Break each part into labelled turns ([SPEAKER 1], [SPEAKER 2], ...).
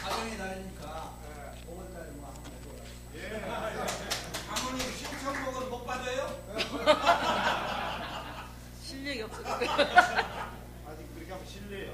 [SPEAKER 1] 사정이 다르니까 5월달에 뭐 한번 해보라.
[SPEAKER 2] 예. 아버님 신청곡은 못 받아요?
[SPEAKER 3] 실력이 없어.
[SPEAKER 2] 아직 그렇게 하면 실례예요.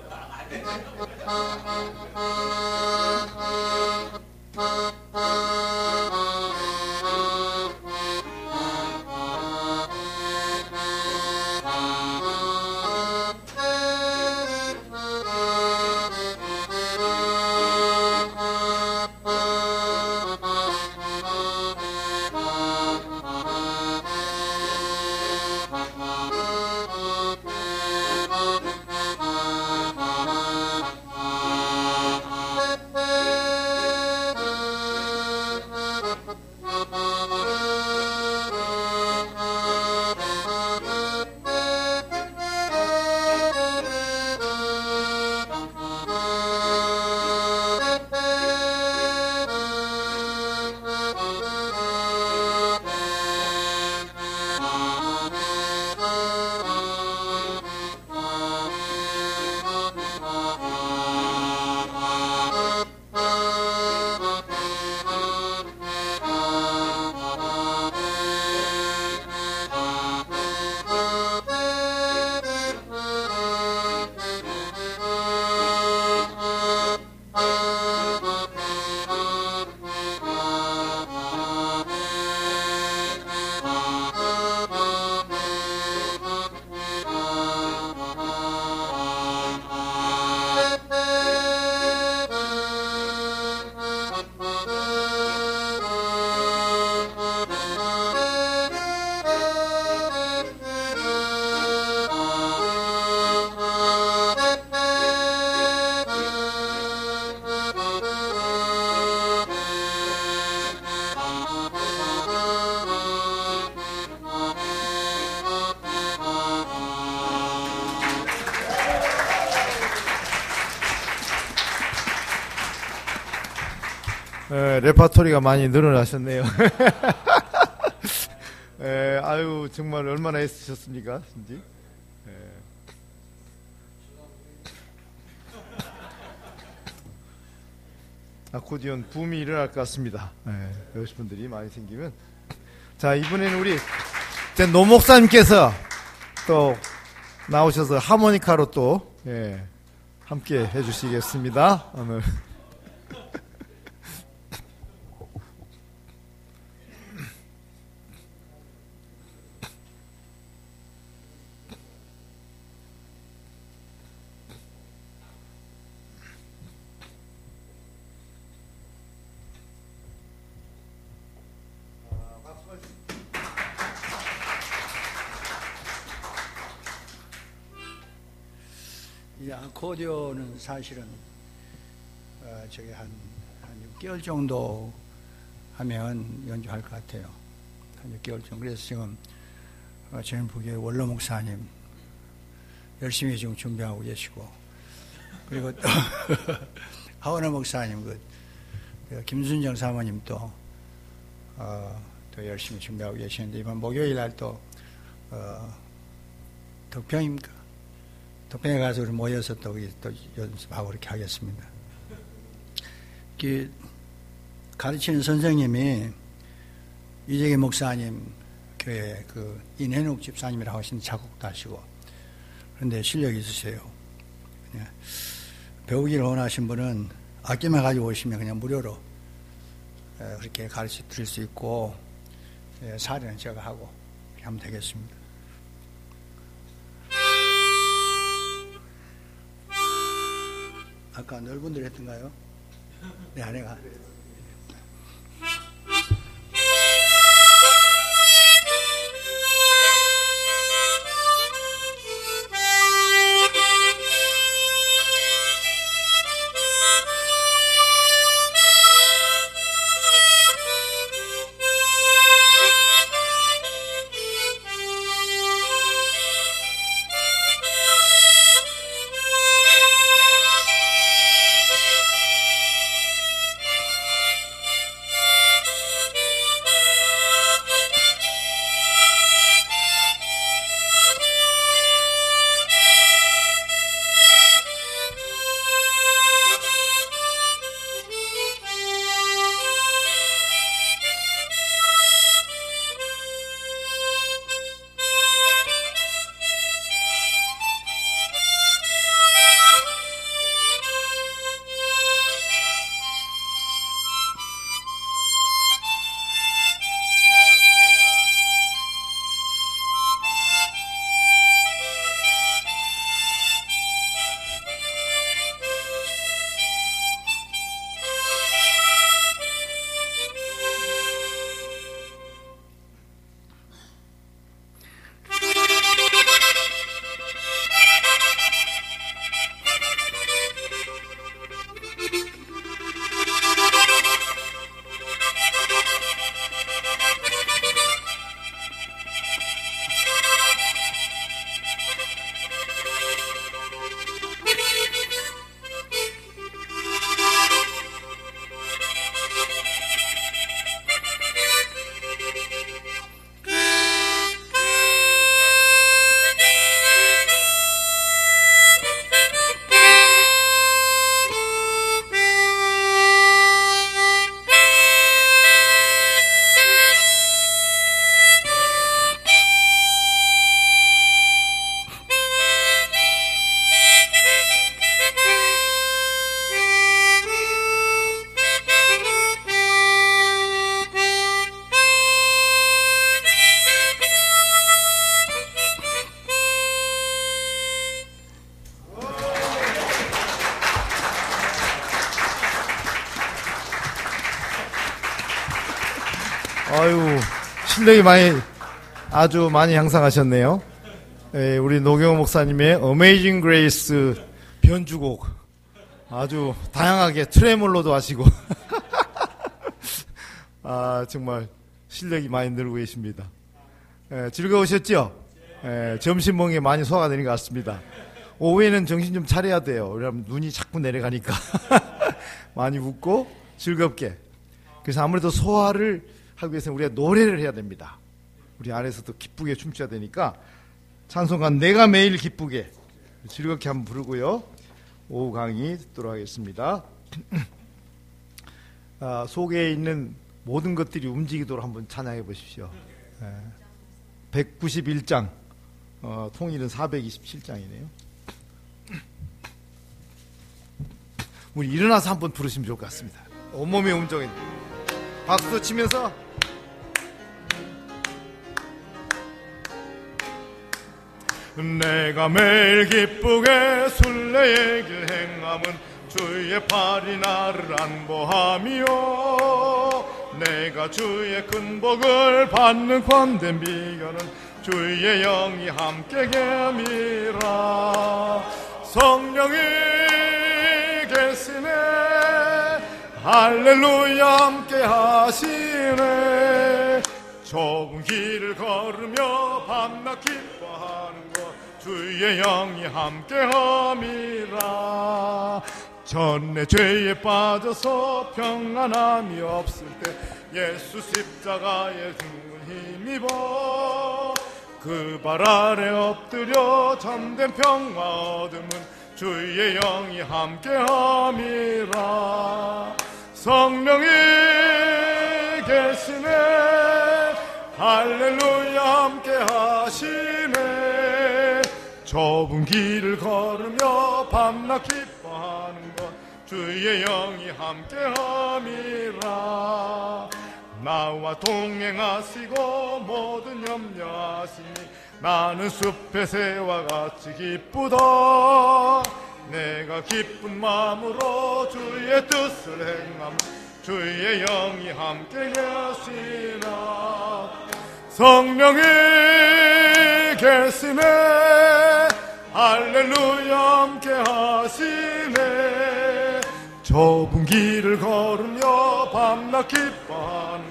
[SPEAKER 4] 레파토리가 많이 늘어나셨네요. 아유, 정말 얼마나 애쓰셨습니까, 진지? 아코디언 붐이 일어날 것 같습니다. 여러분 분들이 많이 생기면. 자, 이번에는 우리 노 목사님께서 또 나오셔서 하모니카로 또 함께 해주시겠습니다. 오늘.
[SPEAKER 1] 이 아코디온은 사실은 저기 한 6개월 정도 하면 연주할 것 같아요. 한 6개월 정도. 그래서 지금 저희 부교의 원로 목사님 열심히 지금 준비하고 계시고, 그리고 또 하원호 목사님, 그 김순정 사모님도 또 열심히 준비하고 계시는데, 이번 목요일 날 또 덕평입니까? 덕평에 가서 우리 모여서 또 연습하고 그렇게 하겠습니다. 가르치는 선생님이 이재기 목사님 교회 인해욱 집사님이라고 하시는 작곡도 하시고, 그런데 실력이 있으세요. 배우기를 원하신 분은 악기만 가지고 오시면 그냥 무료로 그렇게 가르쳐 드릴 수 있고, 사례는 제가 하고 이렇게 하면 되겠습니다. 아까 넓은들 했던가요? 네, 아내가.
[SPEAKER 4] 아유, 실력이 아주 많이 향상하셨네요. 우리 노경호 목사님의 Amazing Grace 변주곡 아주 다양하게 트레몰로도 하시고 정말 실력이 많이 늘고 계십니다. 즐거우셨죠? 점심 먹은 게 많이 소화가 되는 것 같습니다. 오후에는 정신 좀 차려야 돼요. 왜냐하면 눈이 자꾸 내려가니까 많이 웃고 즐겁게. 그래서 아무래도 소화를 하기 위해서는 우리가 노래를 해야 됩니다. 우리 안에서도 기쁘게 춤춰야 되니까 찬송가 내가 매일 기쁘게 즐겁게 한번 부르고요. 오후 강의 듣도록 하겠습니다. 속에 있는 모든 것들이 움직이도록 한번 찬양해 보십시오. 191장, 통일은 427장이네요. 우리 일어나서 한번 부르시면 좋을 것 같습니다. 온몸의 음정이 박수 치면서 내가 매일 기쁘게 순례의 길 행함은 주의 팔이 나를 안보하며 내가 주의 큰 복을 받는 권된 비결은 주의 영이 함께 겜이라. 성령이 계시네 할렐루야 함께 하시네. 좁은 길을 걸으며 밤낮 기뻐하는 것 주의 영이 함께함이라. 전에 죄에 빠져서 평안함이 없을 때 예수 십자가에 죽은 힘입어 그 발 아래 엎드려 참된 평화 얻음은 주의 영이 함께함이라. 성령이 계시네 할렐루야 함께 하시네. 좁은 길을 걸으며 밤낮 기뻐하는 것 주의 영이 함께함이라. 나와 동행하시고 모든 염려하시니 나는 숲의 새와 같이 기쁘다. 내가 기쁜 마음으로 주의 뜻을 행함 주의 영이 함께 계시나. 성령이 계시네 할렐루야 함께 하시네. 좁은 길을 걸으며 밤낮 기뻐하는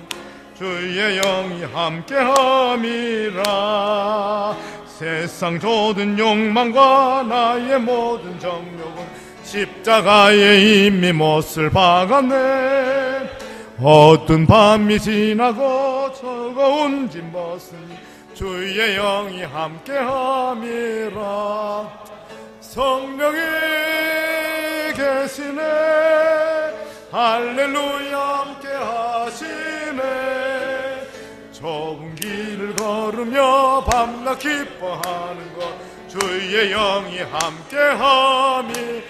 [SPEAKER 4] 주의 영이 함께함이라. 세상 모든 욕망과 나의 모든 정욕은 십자가에 이미 못을 박았네. 어두운 밤이 지나고 즐거운 짐 벗으니 주의 영이 함께함이라. 성령이 계시네 할렐루야 함께 하시네. 좁은 길을 걸으며 밤낮 기뻐하는 것 주의 영이 함께함이라.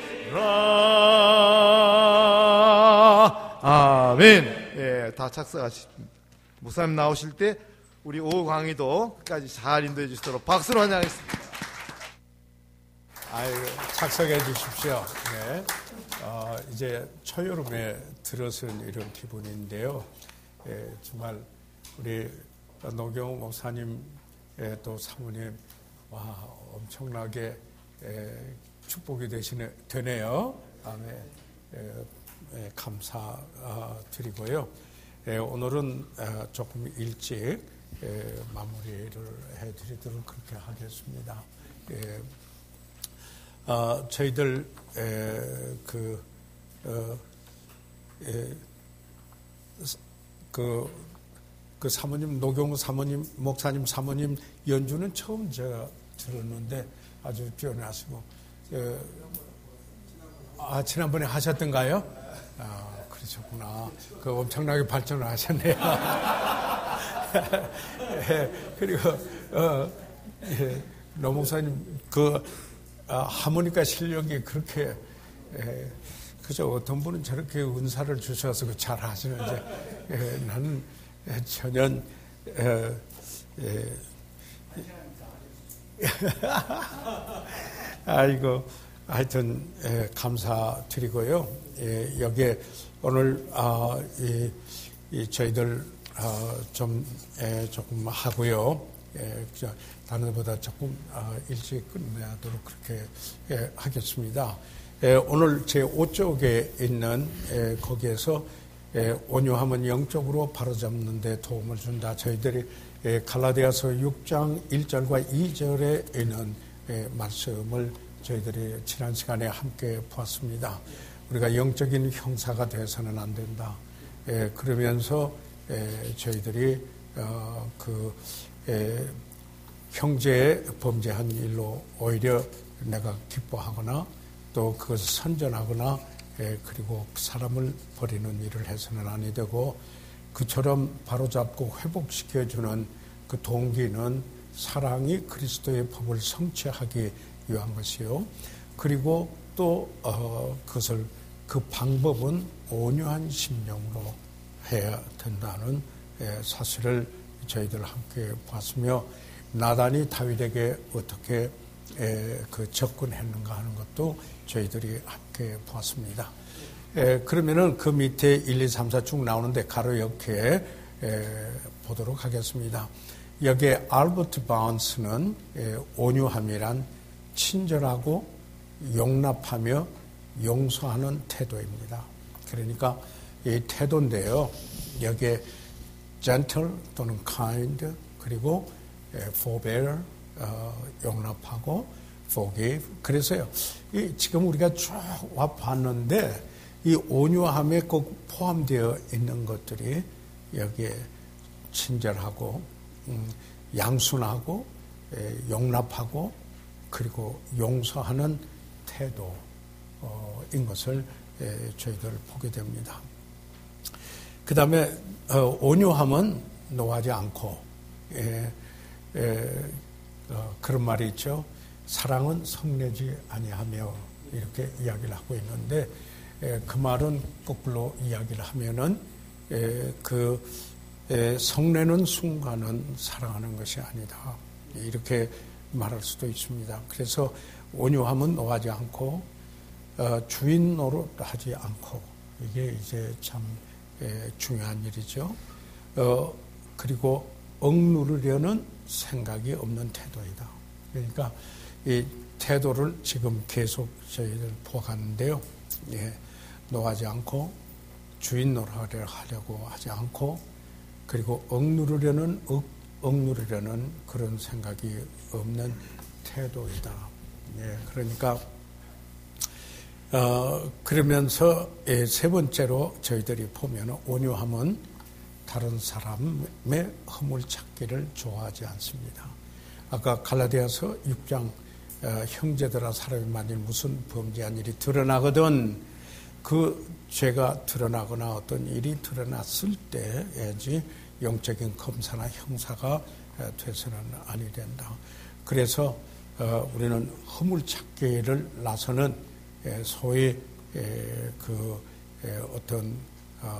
[SPEAKER 4] 아멘. 예, 다 착석하십니다. 목사님 나오실 때 우리 오후 강의도 끝까지 잘 인도해 주시도록 박수로 환영하겠습니다.
[SPEAKER 3] 아유, 착석해 주십시오. 네. 이제 초여름에 들어선 이런 기분인데요. 정말 우리 노경호 목사님 또 사모님 와 엄청나게 축복이 되네요. 아멘. 감사드리고요. 오늘은 조금 일찍 마무리를 해드리도록 그렇게 하겠습니다. 저희들 그 사모님 노경우 사모님 목사님 사모님 연주는 처음 제가 들었는데 아주 뛰어나시고 지난번에 하셨던가요? 그러셨구나. 그 엄청나게 발전을 하셨네요. 그리고 노 목사님 하모니카 실력이 그렇게 그저 어떤 분은 저렇게 은사를 주셔서 잘 하시는데 나는 전혀 아이고 하여튼 감사드리고요. 여기에 오늘 저희들 조금 하고요. 다른 것보다 조금 일찍 끝내도록 그렇게 하겠습니다. 오늘 제 5쪽에 있는 거기에서 온유함은 영적으로 바로잡는 데 도움을 준다. 저희들이 갈라디아서 6장 1절과 2절에 있는 말씀을 저희들이 지난 시간에 함께 보았습니다. 우리가 영적인 형사가 되어서는 안 된다. 그러면서 저희들이 형제의 범죄한 일로 오히려 내가 기뻐하거나 또 그것을 선전하거나 그리고 사람을 버리는 일을 해서는 아니 되고 그처럼 바로잡고 회복시켜주는 그 동기는 사랑이 그리스도의 법을 성취하기 위한 것이요. 그리고 또 그것을 그 방법은 온유한 심령으로 해야 된다는 사실을 저희들 함께 봤으며 나단이 다윗에게 어떻게 접근했는가 하는 것도 저희들이 함께 보았습니다. 그러면은 그 밑에 1, 2, 3, 4 쭉 나오는데 가로 이렇게 보도록 하겠습니다. 여기에 알버트 바운스는 온유함이란 친절하고 용납하며 용서하는 태도입니다. 그러니까 이 태도인데요. 여기에 gentle 또는 kind 그리고 forbear 용납하고 forgive. 그래서요. 지금 우리가 쭉 와 봤는데 이 온유함에 꼭 포함되어 있는 것들이 여기에 친절하고 양순하고 용납하고 그리고 용서하는 태도인 것을 저희들 보게 됩니다. 그 다음에 온유함은 노하지 않고 그런 말이 있죠. 사랑은 성내지 아니하며 이렇게 이야기를 하고 있는데 그 말은 거꾸로 이야기를 하면은 성내는 순간은 사랑하는 것이 아니다. 이렇게 말할 수도 있습니다. 그래서 온유함은 노하지 않고 주인 노릇하지 않고 이게 이제 참 중요한 일이죠. 그리고 억누르려는 생각이 없는 태도이다. 그러니까 이 태도를 지금 계속 저희들 보았는데요. 예, 노하지 않고 주인 노릇을 하려고 하지 않고 그리고 억누르려는 그런 생각이 없는 태도이다. 예, 그러니까 그러면서 세 번째로 저희들이 보면 온유함은 다른 사람의 허물 찾기를 좋아하지 않습니다. 아까 갈라디아서 6장 형제들아 사람이 만일 무슨 범죄한 일이 드러나거든 그 죄가 드러나거나 어떤 일이 드러났을 때야지 영적인 검사나 형사가 돼서는 아니 된다. 그래서 우리는 허물 찾기를 나서는 소위 어떤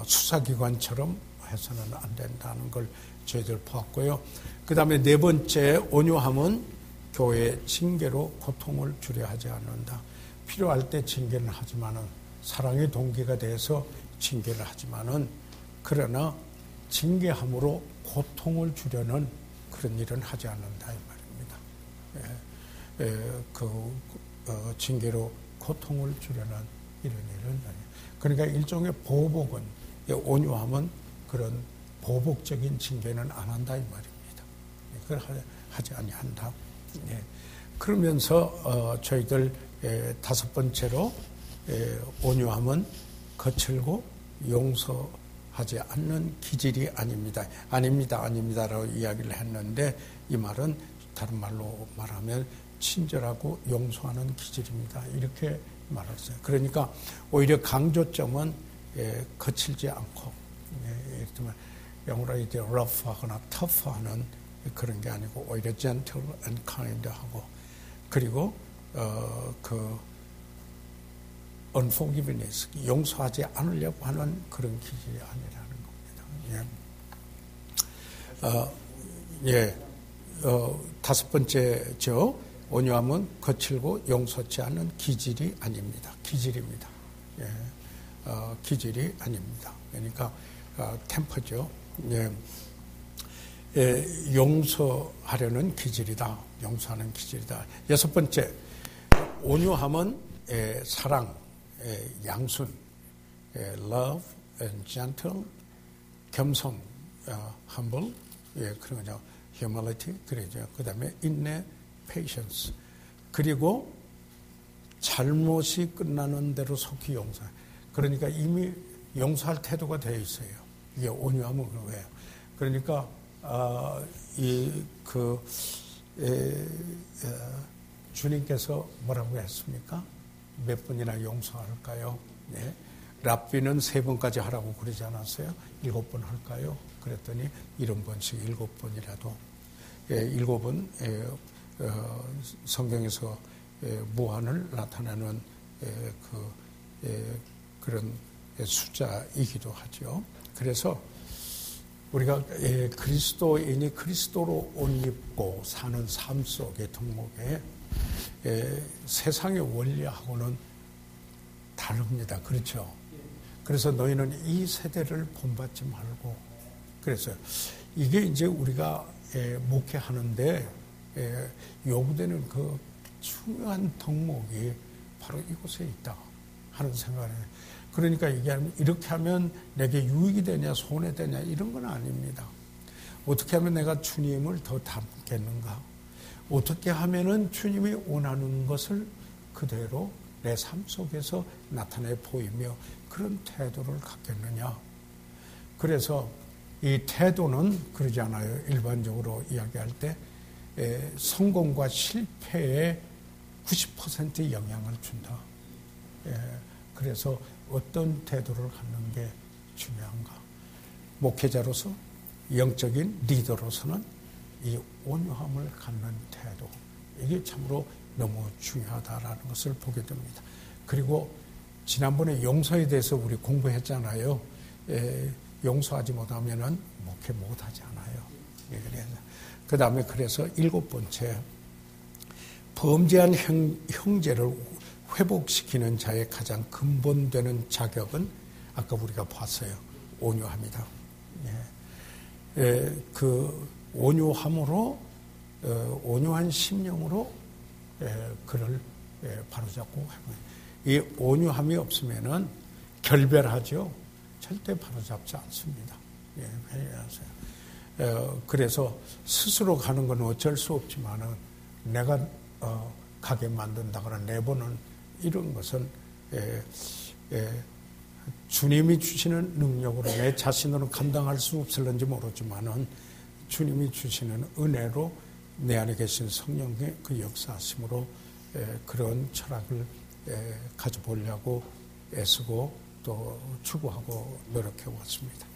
[SPEAKER 3] 수사기관처럼 해서는 안 된다는 걸 저희들 보았고요. 그 다음에 네 번째 온유함은 교회의 징계로 고통을 주려 하지 않는다. 필요할 때 징계는 하지만은 사랑의 동기가 돼서 징계를 하지만은 그러나 징계함으로 고통을 주려는 그런 일은 하지 않는다 이 말입니다. 징계로 고통을 주려는 이런 일은 아니에요. 그러니까 일종의 보복은 온유함은 그런 보복적인 징계는 안 한다 이 말입니다. 그걸 하지 아니한다. 예. 그러면서 저희들 다섯 번째로 온유함은 거칠고 용서하지 않는 기질이 아닙니다라고 이야기를 했는데 이 말은 다른 말로 말하면 친절하고 용서하는 기질입니다. 이렇게 말했어요. 그러니까 오히려 강조점은 거칠지 않고 영어로 이제 rough하거나 tough하는 그런 게 아니고 오히려 gentle and kind하고 그리고 unforgiveness 용서하지 않으려고 하는 그런 기질이 아니라는 겁니다. 다섯 번째죠. 온유함은 거칠고 용서치 않는 기질이 아닙니다. 기질입니다. 기질이 아닙니다. 그러니까 템퍼죠. 용서하려는 기질이다. 용서하는 기질이다. 여섯 번째, 온유함은 사랑, 양순, love and gentle, 겸손, humble, 그런 거죠. humility, 그러죠. 그 다음에 인내, patience. 그리고 잘못이 끝나는 대로 속히 용서. 그러니까 이미 용서할 태도가 되어 있어요. 이게 온유함은 그거예요. 그러니까 주님께서 뭐라고 했습니까? 몇 번이나 용서할까요? 네. 랍비는 3번까지 하라고 그러지 않았어요? 7번 할까요? 그랬더니 70번씩 7번이라도 7번 성경에서 무한을 나타내는 그런 숫자이기도 하죠. 그래서 우리가 그리스도인이 그리스도로 옷 입고 사는 삶 속의 덕목에 세상의 원리하고는 다릅니다. 그렇죠? 그래서 너희는 이 세대를 본받지 말고 그래서 이게 이제 우리가 목회하는데 요구되는 그 중요한 덕목이 바로 이곳에 있다 하는 생각을 해요. 그러니까 이렇게 하면 내게 유익이 되냐 손해되냐 이런 건 아닙니다. 어떻게 하면 내가 주님을 더 닮겠는가? 어떻게 하면은 주님이 원하는 것을 그대로 내 삶 속에서 나타내 보이며 그런 태도를 갖겠느냐? 그래서 이 태도는 그러지 않아요. 일반적으로 이야기할 때 성공과 실패에 90% 영향을 준다. 그래서 어떤 태도를 갖는 게 중요한가? 목회자로서 영적인 리더로서는 이 온유함을 갖는 태도 이게 참으로 너무 중요하다라는 것을 보게 됩니다. 그리고 지난번에 용서에 대해서 우리 공부했잖아요. 용서하지 못하면은 목회 못하지 않아요. 그 다음에 그래서 7번째, 범죄한 형제를 회복시키는 자의 가장 근본되는 자격은 아까 우리가 봤어요. 온유함이다. 그 온유함으로, 온유한 심령으로 그를 바로잡고 이 온유함이 없으면은 결별하죠. 절대 바로잡지 않습니다. 그래서 스스로 가는 건 어쩔 수 없지만은 내가 가게 만든다거나 내보는 이런 것은 주님이 주시는 능력으로 내 자신으로 감당할 수 없을는지 모르지만은 주님이 주시는 은혜로 내 안에 계신 성령의 그 역사하심으로 그런 철학을 가져보려고 애쓰고 또 추구하고 노력해 왔습니다.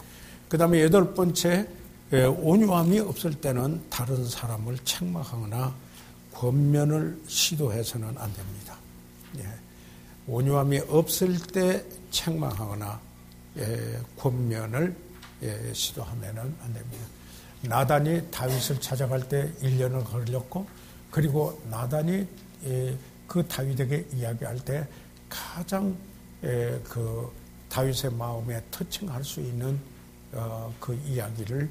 [SPEAKER 3] 그 다음에 8번째, 온유함이 없을 때는 다른 사람을 책망하거나 권면을 시도해서는 안 됩니다. 온유함이 없을 때 책망하거나 권면을 시도하면 안 됩니다. 나단이 다윗을 찾아갈 때 1년을 걸렸고, 그리고 나단이 그 다윗에게 이야기할 때 가장 그 다윗의 마음에 터칭할 수 있는 그 이야기를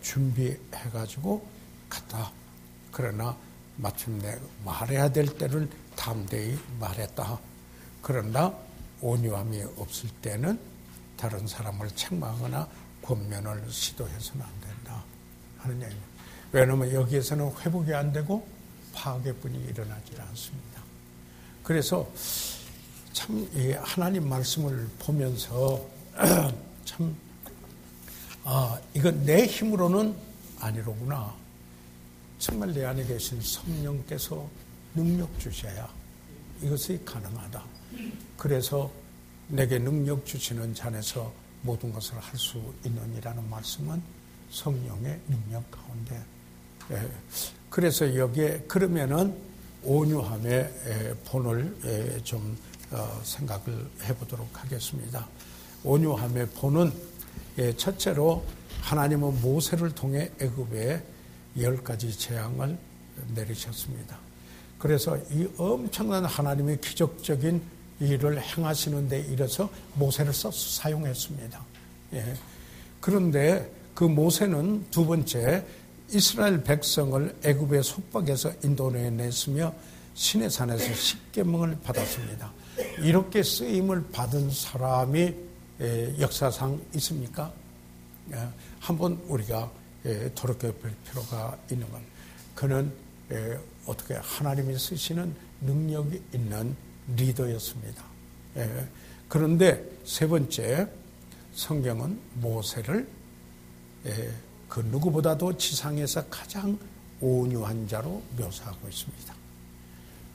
[SPEAKER 3] 준비해가지고 갔다. 그러나 마침내 말해야 될 때는 담대히 말했다. 그러나 온유함이 없을 때는 다른 사람을 책망하거나 권면을 시도해서는 안 된다 하는 얘기입니다. 왜냐하면 여기에서는 회복이 안 되고 파괴뿐이 일어나지 않습니다. 그래서 참 이 하나님 말씀을 보면서 참 이건 내 힘으로는 아니로구나. 정말 내 안에 계신 성령께서 능력 주셔야 이것이 가능하다. 그래서 내게 능력 주시는 잔에서 모든 것을 할 수 있느니라는 말씀은 성령의 능력 가운데. 그래서 여기에 그러면은 온유함의 본을 좀 생각을 해보도록 하겠습니다. 온유함의 본은 첫째로 하나님은 모세를 통해 애굽에 10가지 재앙을 내리셨습니다. 그래서 이 엄청난 하나님의 기적적인 일을 행하시는 데 이래서 모세를 사용했습니다. 그런데 그 모세는 두 번째, 이스라엘 백성을 애굽의 속박에서 인도내냈으며 시내산에서 십계명을 받았습니다. 이렇게 쓰임을 받은 사람이 역사상 있습니까? 한번 우리가 돌이켜볼 필요가 있는 건, 그는 어떻게 하나님이 쓰시는 능력이 있는 리더였습니다. 그런데 세 번째, 성경은 모세를 그 누구보다도 지상에서 가장 온유한 자로 묘사하고 있습니다.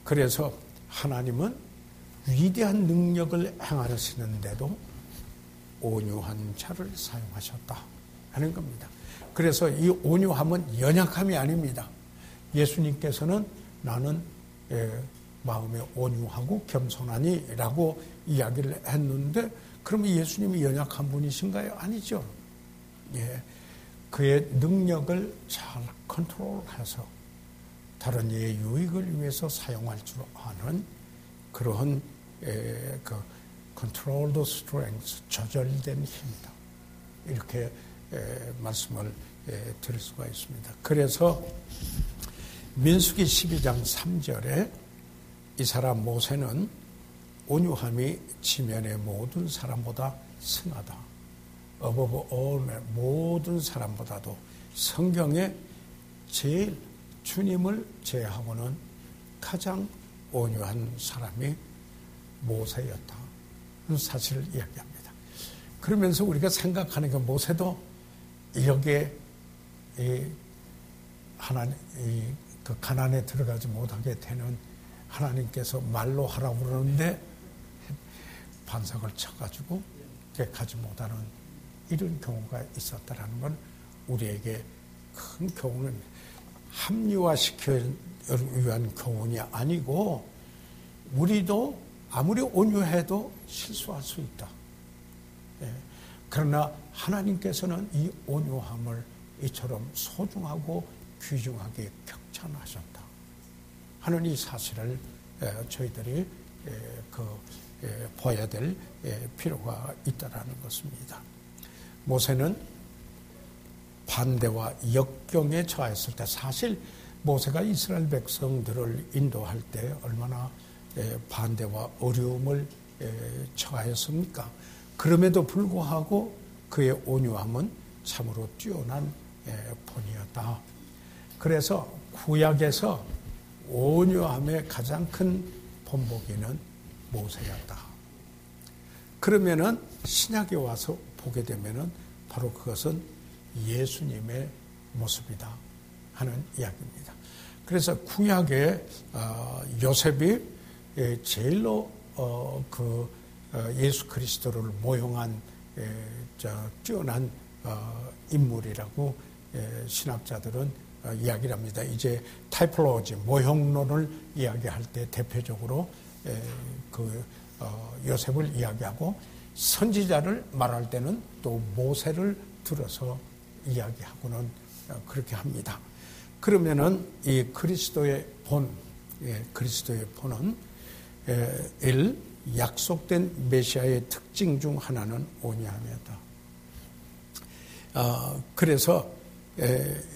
[SPEAKER 3] 그래서 하나님은 위대한 능력을 행하시는데도 온유한 자를 사용하셨다 하는 겁니다. 그래서 이 온유함은 연약함이 아닙니다. 예수님께서는 나는 마음에 온유하고 겸손하니 라고 이야기를 했는데, 그러면 예수님이 연약한 분이신가요? 아니죠. 그의 능력을 잘 컨트롤해서 다른 이의 유익을 위해서 사용할 줄 아는 그러한 그 controlled strength, 조절된 힘이다. 이렇게 말씀을 드릴 수가 있습니다. 그래서 민수기 12장 3절에 이 사람 모세는 온유함이 지면의 모든 사람보다 승하다. above all, 모든 사람보다도 성경에 제일 주님을 제하고는 가장 온유한 사람이 모세였다. 그 사실을 이야기합니다. 그러면서 우리가 생각하는 게, 모세도 여기에 하나님, 그 가나안에 들어가지 못하게 되는 하나님께서 말로 하라고 그러는데 반석을 쳐가지고 가지 못하는 이런 경우가 있었다라는 건 우리에게 큰 교훈을 합리화시켜 위한 교훈이 아니고 우리도 아무리 온유해도 실수할 수 있다. 그러나 하나님께서는 이 온유함을 이처럼 소중하고 귀중하게 격찬하셨다 하는 이 사실을 저희들이 봐야 될 필요가 있다라는 것입니다. 모세는 반대와 역경에 처했을 때, 사실 모세가 이스라엘 백성들을 인도할 때 얼마나 반대와 어려움을 처하였습니까? 그럼에도 불구하고 그의 온유함은 참으로 뛰어난 본이었다. 그래서 구약에서 온유함의 가장 큰 본보기는 모세였다. 그러면은 신약에 와서 보게 되면은 바로 그것은 예수님의 모습이다 하는 이야기입니다. 그래서 구약에 요셉이 제일로 예수 그리스도를 모형한 뛰어난 인물이라고 신학자들은 이야기를 합니다. 이제 타이폴로지, 모형론을 이야기할 때 대표적으로 요셉을 이야기하고, 선지자를 말할 때는 또 모세를 들어서 이야기하고는 그렇게 합니다. 그러면은 이 그리스도의 본은 약속된 메시아의 특징 중 하나는 온유함이었다. 그래서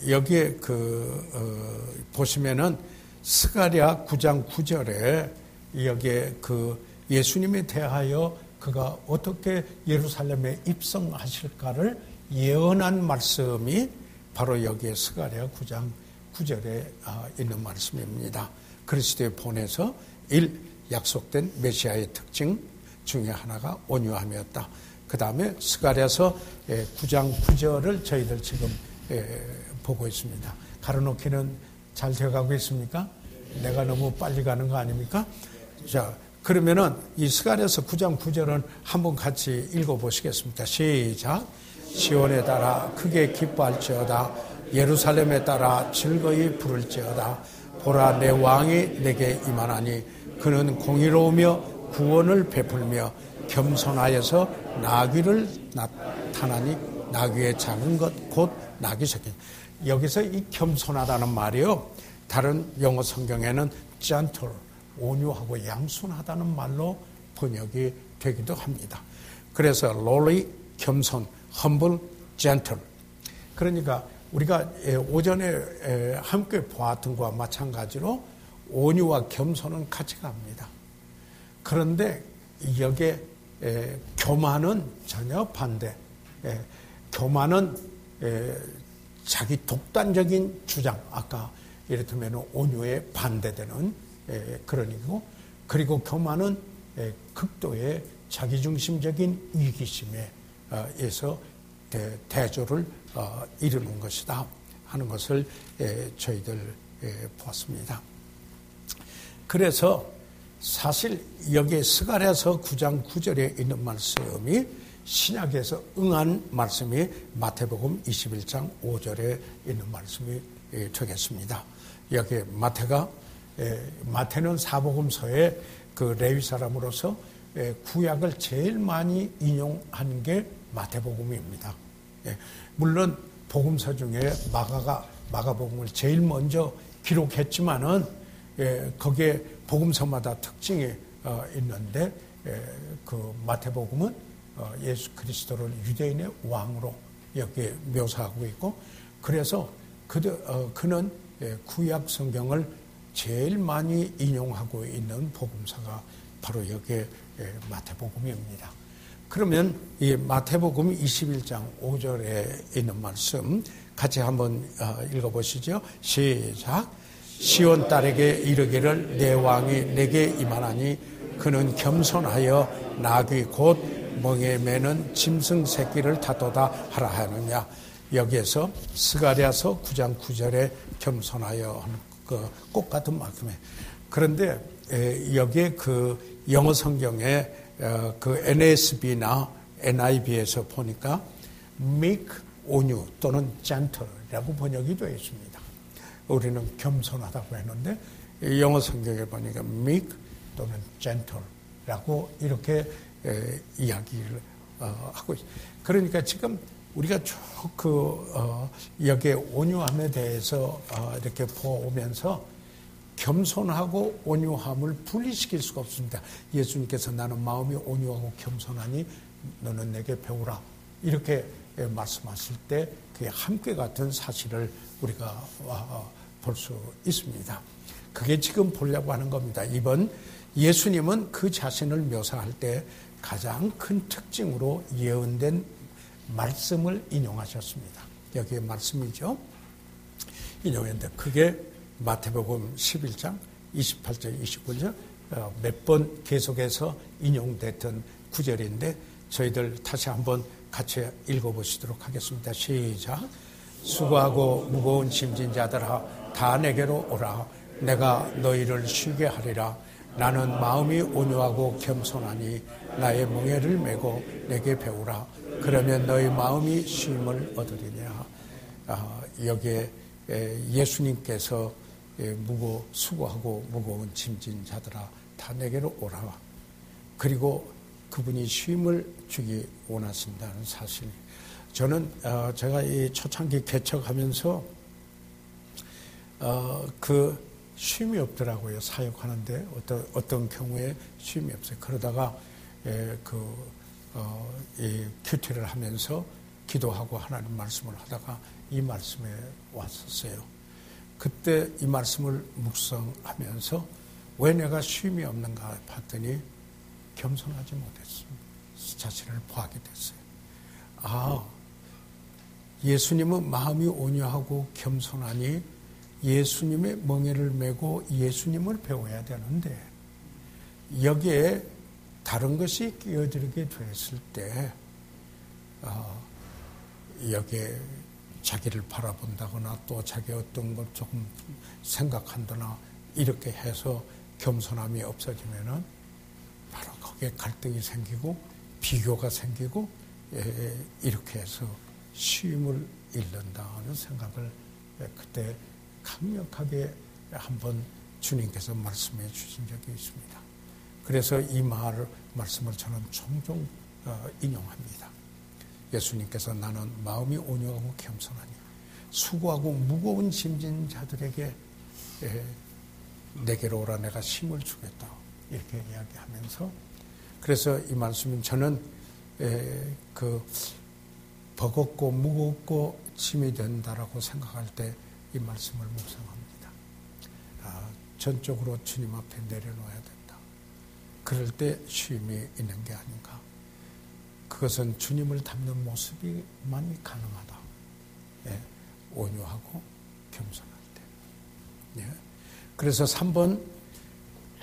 [SPEAKER 3] 여기에 보시면은 스가랴 9장 9절에 여기에 예수님에 대하여 그가 어떻게 예루살렘에 입성하실까를 예언한 말씀이 바로 여기에 스가랴 9장 9절에 있는 말씀입니다. 그리스도의 본에서 약속된 메시아의 특징 중에 하나가 온유함이었다. 그 다음에 스가랴서 9장 9절을 저희들 지금 보고 있습니다. 가로놓기는 잘 되어가고 있습니까? 내가 너무 빨리 가는 거 아닙니까? 자, 그러면은 이 스가랴서 9장 9절은 한번 같이 읽어보시겠습니까? 시작. 시온에 따라 크게 기뻐할지어다. 예루살렘에 따라 즐거이 부를지어다. 보라, 내 왕이 내게 임하나니 그는 공의로우며 구원을 베풀며 겸손하여서 나귀를 나타나니 나귀의 작은 것 곧 나귀 새끼. 여기서 이 겸손하다는 말이요, 다른 영어 성경에는 gentle, 온유하고 양순하다는 말로 번역이 되기도 합니다. 그래서 lowly, 겸손, humble, gentle. 그러니까 우리가 오전에 함께 보았던 것과 마찬가지로 온유와 겸손은 같이 갑니다. 그런데 여기에 교만은 전혀 반대. 교만은 자기 독단적인 주장, 아까 이를테면 온유에 반대되는 그런 이고, 그리고 교만은 극도의 자기중심적인 이기심에 의해서 대조를 이루는 것이다 하는 것을 저희들 보았습니다. 그래서 사실 여기에 스가랴서 9장 9절에 있는 말씀이 신약에서 응한 말씀이 마태복음 21장 5절에 있는 말씀이 되겠습니다. 여기에 마태는 사복음서에 그 레위 사람으로서 구약을 제일 많이 인용한 게 마태복음입니다. 물론 복음서 중에 마가복음을 제일 먼저 기록했지만은 거기에 복음서마다 특징이 있는데 그 마태복음은 예수 그리스도를 유대인의 왕으로 여기에 묘사하고 있고, 그래서 그는 구약 성경을 제일 많이 인용하고 있는 복음서가 바로 여기에 마태복음입니다. 그러면 이 마태복음 21장 5절에 있는 말씀 같이 한번 읽어보시죠. 시작. 시온 딸에게 이르기를 내 왕이 내게 임하나니 그는 겸손하여 나귀 곧 멍에 매는 짐승 새끼를 타도다 하라 하느냐. 여기에서 스가랴서 9장 9절에 겸손하여 하는 꼭 같은 말씀에, 그런데 여기에 그 영어 성경에 그 NASB나 NIV에서 보니까 meek, 온유 또는 gentle이라고 번역이 되어 있습니다. 우리는 겸손하다고 했는데 영어 성경에 보니까 meek 또는 gentle라고 이렇게 이야기를 하고 있어요. 그러니까 지금 우리가 쭉 여기에 온유함에 대해서 이렇게 보면서 겸손하고 온유함을 분리시킬 수가 없습니다. 예수님께서 나는 마음이 온유하고 겸손하니 너는 내게 배우라 이렇게 말씀하실 때 그게 함께 같은 사실을 우리가 볼 수 있습니다. 그게 지금 보려고 하는 겁니다. 이번 예수님은 그 자신을 묘사할 때 가장 큰 특징으로 예언된 말씀을 인용하셨습니다. 여기에 말씀이죠. 인용했는데 그게 마태복음 11장 28절 29절 몇 번 계속해서 인용됐던 구절인데 저희들 다시 한번 같이 읽어보시도록 하겠습니다. 시작. 수고하고 무거운 짐진 자들아 다 내게로 오라. 내가 너희를 쉬게 하리라. 나는 마음이 온유하고 겸손하니 나의 멍에를 메고 내게 배우라. 그러면 너희 마음이 쉼을 얻으리냐. 여기에 예수님께서 수고하고 무거운 짐진 자들아 다 내게로 오라. 그리고 그분이 쉼을 주기 원하신다는 사실. 저는 제가 이 초창기 개척하면서 그 쉼이 없더라고요. 사역하는데 어떤 경우에 쉼이 없어요. 그러다가 이 큐티를 하면서 기도하고 하나님 말씀을 하다가 이 말씀에 왔었어요. 그때 이 말씀을 묵상하면서 왜 내가 쉼이 없는가 봤더니 겸손하지 못했습니다. 자신을 보하게 됐어요. 예수님은 마음이 온유하고 겸손하니 예수님의 멍에를 메고 예수님을 배워야 되는데 여기에 다른 것이 끼어들게 됐을 때 여기에 자기를 바라본다거나 또 자기 어떤 걸 조금 생각한다거나 이렇게 해서 겸손함이 없어지면은 바로 거기에 갈등이 생기고 비교가 생기고 이렇게 해서 쉼을 잃는다는 생각을 그때 강력하게 한번 주님께서 말씀해 주신 적이 있습니다. 그래서 이 말씀을 저는 종종 인용합니다. 예수님께서 나는 마음이 온유하고 겸손하니 수고하고 무거운 짐진 자들에게 내게로 오라 내가 힘을 주겠다 이렇게 이야기하면서 그래서 이 말씀은 저는 버겁고 무겁고 짐이 된다라고 생각할 때 이 말씀을 묵상합니다. 전적으로 주님 앞에 내려놓아야 된다. 그럴 때 쉼이 있는 게 아닌가. 그것은 주님을 닮는 모습이만이 가능하다. 온유하고 겸손할 때. 그래서 3번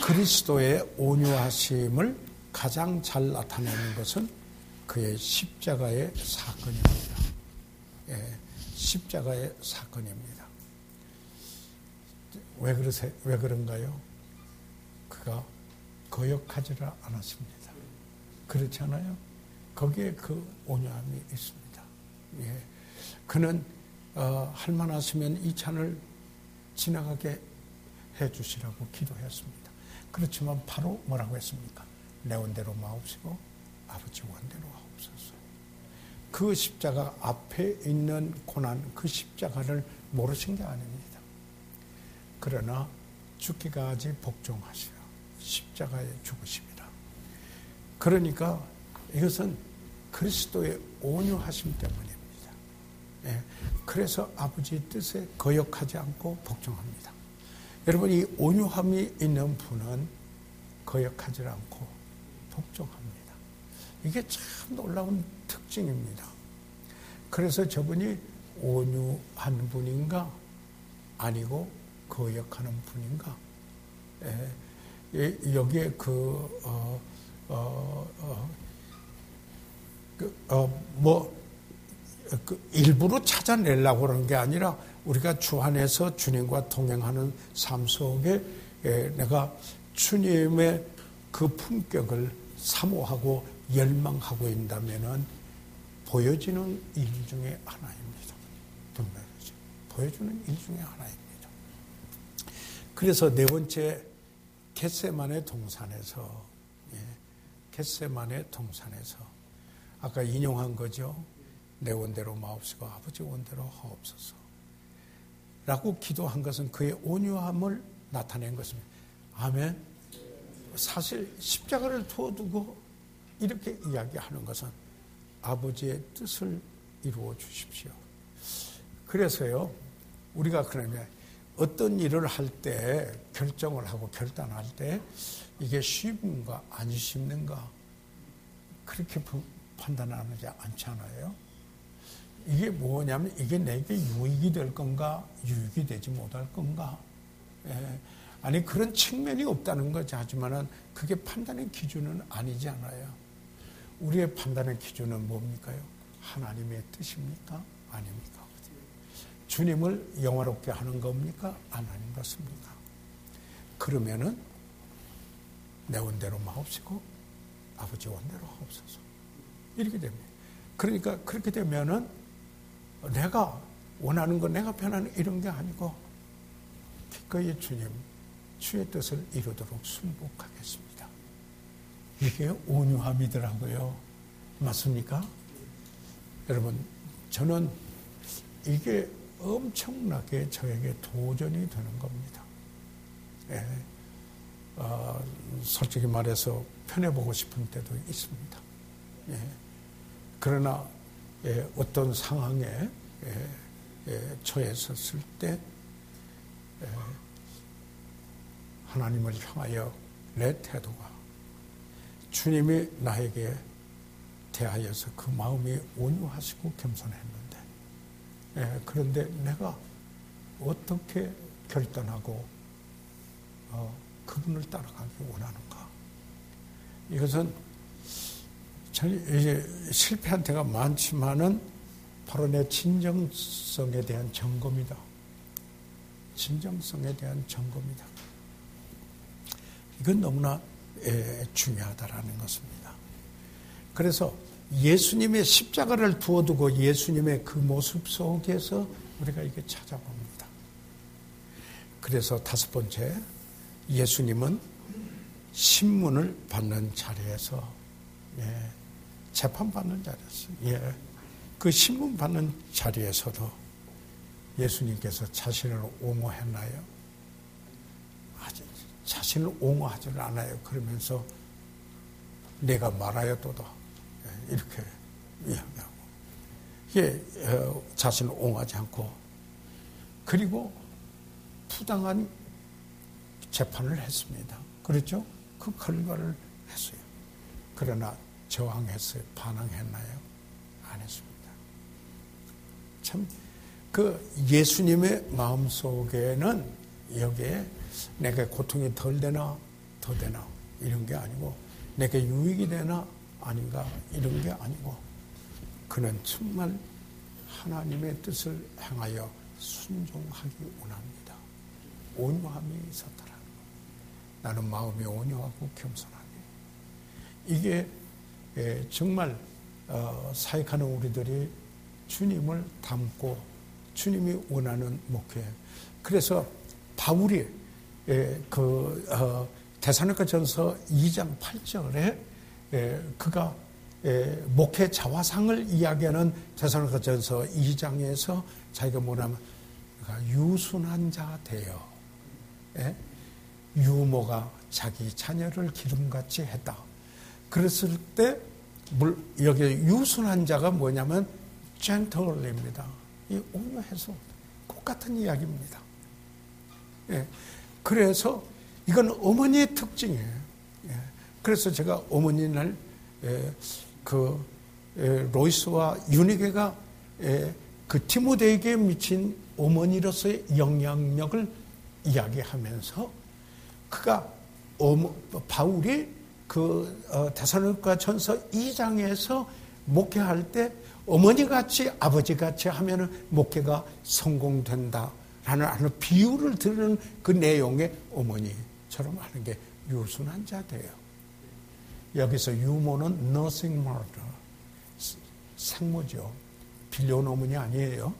[SPEAKER 3] 그리스도의 온유하심을 가장 잘 나타내는 것은 그의 십자가의 사건입니다. 십자가의 사건입니다. 왜 그런가요? 그가 거역하지를 않았습니다. 그렇지 않아요? 거기에 그 온유함이 있습니다. 그는 할만하시면 이 잔을 지나가게 해주시라고 기도했습니다. 그렇지만 바로 뭐라고 했습니까? 내 원대로 마옵시고 아버지 원대로 하옵소서. 그 십자가 앞에 있는 고난, 그 십자가를 모르신 게 아닙니다. 그러나 죽기까지 복종하시라. 십자가에 죽으십니다. 그러니까 이것은 그리스도의 온유하심 때문입니다. 그래서 아버지의 뜻에 거역하지 않고 복종합니다. 여러분, 이 온유함이 있는 분은 거역하지 않고 복종합니다. 이게 참 놀라운 특징입니다. 그래서 저분이 온유한 분인가 아니고 거역하는 분인가? 여기에 일부러 찾아내려고 그러는 게 아니라 우리가 주 안에서 주님과 동행하는 삶 속에 내가 주님의 그 품격을 사모하고 열망하고 있다면은 보여지는 일 중에 하나입니다. 분명히죠. 보여주는 일 중에 하나입니다. 그래서 네 번째 겟세마네 동산에서 아까 인용한 거죠. 내 원대로 마옵시고 아버지 원대로 하옵소서 라고 기도한 것은 그의 온유함을 나타낸 것입니다. 아멘. 사실 십자가를 두어두고 이렇게 이야기하는 것은 아버지의 뜻을 이루어 주십시오. 그래서요, 우리가 그러면 어떤 일을 할 때 결정을 하고 결단할 때 이게 쉽은가 안 쉽는가 그렇게 판단하지 않잖아요. 이게 뭐냐면 이게 내게 유익이 될 건가 유익이 되지 못할 건가. 아니 그런 측면이 없다는 거지. 하지만은 그게 판단의 기준은 아니지 않아요. 우리의 판단의 기준은 뭡니까요? 하나님의 뜻입니까? 아닙니까? 주님을 영화롭게 하는 겁니까? 안 하는 것입니까? 그러면은 내 원대로 마옵시고 아버지 원대로 하옵소서 이렇게 됩니다. 그러니까 그렇게 되면은 내가 원하는 거 내가 편하는 이런 게 아니고 기꺼이 주님 주의 뜻을 이루도록 순복하겠습니다. 이게 온유함이더라고요. 맞습니까? 여러분 저는 이게 엄청나게 저에게 도전이 되는 겁니다. 솔직히 말해서 편해보고 싶은 때도 있습니다. 그러나 어떤 상황에 처했었을 때 하나님을 향하여 내 태도가 주님이 나에게 대하여서 그 마음이 온유하시고 겸손했는데 그런데 내가 어떻게 결단하고 그분을 따라가기 원하는가. 이것은 이제 실패한 때가 많지만은 바로 내 진정성에 대한 점검이다. 진정성에 대한 점검이다. 이건 너무나 중요하다라는 것입니다. 그래서 예수님의 십자가를 두어두고 예수님의 그 모습 속에서 우리가 이게 찾아봅니다. 그래서 다섯 번째, 예수님은 신문을 받는 자리에서, 재판받는 자리에서, 그 신문 받는 자리에서도 예수님께서 자신을 옹호했나요? 자신을 옹호하지를 않아요. 그러면서 내가 말하였도다. 이렇게 이야기하고. 이게 자신을 옹호하지 않고, 그리고 부당한 재판을 했습니다. 그렇죠? 그 결과를 했어요. 그러나 저항했어요? 반항했나요? 안 했습니다. 참, 그 예수님의 마음 속에는 여기에 내게 고통이 덜 되나, 더 되나, 이런 게 아니고, 내게 유익이 되나, 아닌가, 이런 게 아니고, 그는 정말 하나님의 뜻을 행하여 순종하기 원합니다. 온유함이 있었더라. 나는 마음이 온유하고 겸손하게. 이게 정말 사역하는 우리들이 주님을 닮고 주님이 원하는 목회. 그래서 바울이 데살로니가전서 2장 8절에 그가 목회 자화상을 이야기하는 데살로니가전서 2장에서 자기가 뭐냐면 유순한 자 되어 유모가 자기 자녀를 기름같이 했다. 그랬을 때 여기 유순한 자가 뭐냐면 젠틀입니다. 이 온유해서 똑같은 이야기입니다. 그래서 이건 어머니의 특징이에요. 그래서 제가 어머니 날 로이스와 유니게가 그 디모데에게 미친 어머니로서의 영향력을 이야기하면서 그가 바울이 데살로니가전서 2장에서 목회할 때 어머니같이 아버지같이 하면은 목회가 성공된다라는 아주 비유를 드리는 그 내용의 어머니처럼 하는 게 유순한 자돼요. 여기서 유모는 nursing mother, 생모죠. 빌려온 어머니 아니에요.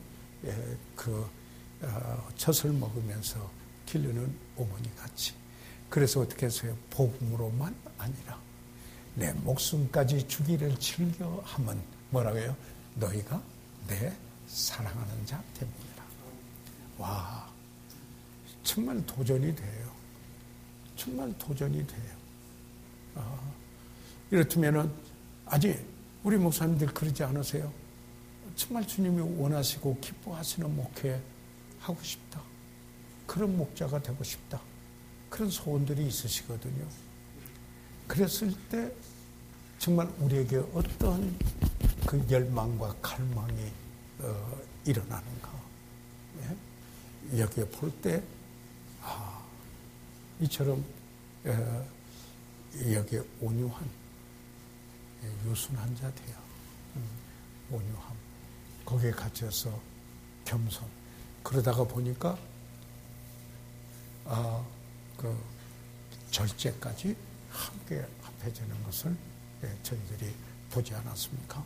[SPEAKER 3] 젖을 먹으면서 기르는 어머니 같이. 그래서 어떻게 했어요? 복음으로만 아니라 내 목숨까지 주기를 즐겨 하면 뭐라고요? 너희가 내 사랑하는 자 됩니다. 와, 정말 도전이 돼요. 정말 도전이 돼요. 이렇다면은 아직 우리 목사님들 그러지 않으세요? 정말 주님이 원하시고 기뻐하시는 목회 하고 싶다. 그런 목자가 되고 싶다. 그런 소원들이 있으시거든요. 그랬을 때 정말 우리에게 어떤 그 열망과 갈망이 일어나는가. 예? 여기에 볼 때 이처럼 여기에 온유한 유순한 자 돼요. 온유함. 거기에 갇혀서 겸손. 그러다가 보니까 그 절제까지 함께 합해지는 것을 저희들이 보지 않았습니까?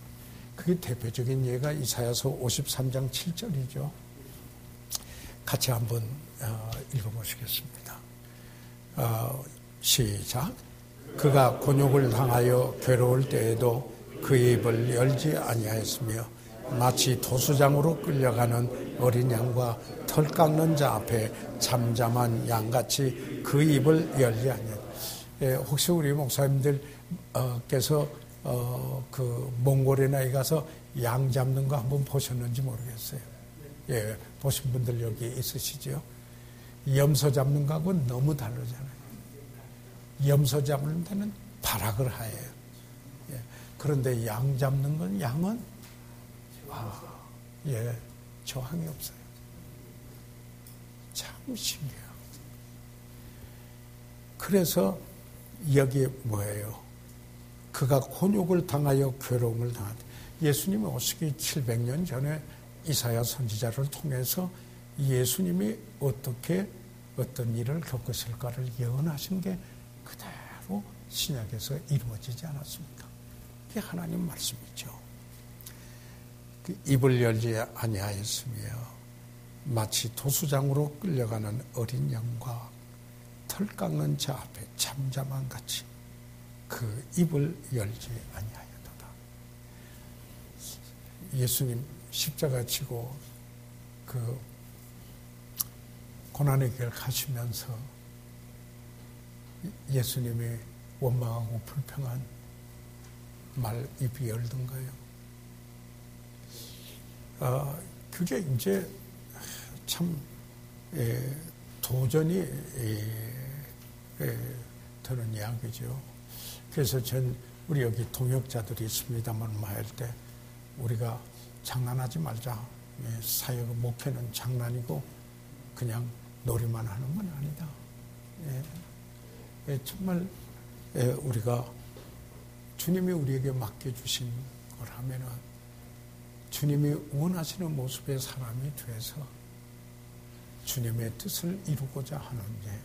[SPEAKER 3] 그게 대표적인 예가 이사야서 53장 7절이죠. 같이 한번 읽어보시겠습니다. 시작. 그가 곤욕을 당하여 괴로울 때에도 그 입을 열지 아니하였으며 마치 도수장으로 끌려가는 어린 양과 털 깎는 자 앞에 잠잠한 양같이 그 입을 열지 아니하였으며. 혹시 우리 목사님들께서 그 몽골에 가서 양 잡는 거 한번 보셨는지 모르겠어요. 예, 보신 분들 여기 있으시죠? 염소 잡는 거하고는 너무 다르잖아요. 염소 잡는 데는 발악을 하예요. 예, 그런데 양 잡는 건 양은 저항이 없어요. 참 신기해요. 그래서 여기에 뭐예요? 그가 곤욕을 당하여 괴로움을 당한다. 예수님이 오시기 700년 전에 이사야 선지자를 통해서 예수님이 어떻게 어떤 일을 겪으실까를 예언하신 게 그대로 신약에서 이루어지지 않았습니까? 그게 하나님 말씀이죠. 그 입을 열지 아니하였으며 마치 도수장으로 끌려가는 어린 양과 털 깎는 자 앞에 잠잠한 같이 그 입을 열지 아니하였도다. 예수님 십자가 지고 그 고난의 길 가시면서 예수님이 원망하고 불평한 말 입이 열던가요? 그게 이제 참 도전이 드는 이야기죠. 그래서 우리 여기 동역자들이 있습니다만 할 때 우리가 장난하지 말자. 사역 목회는 장난이고 그냥 놀이만 하는 건 아니다. 정말 우리가 주님이 우리에게 맡겨주신 거라면은 주님이 원하시는 모습의 사람이 돼서 주님의 뜻을 이루고자 하는데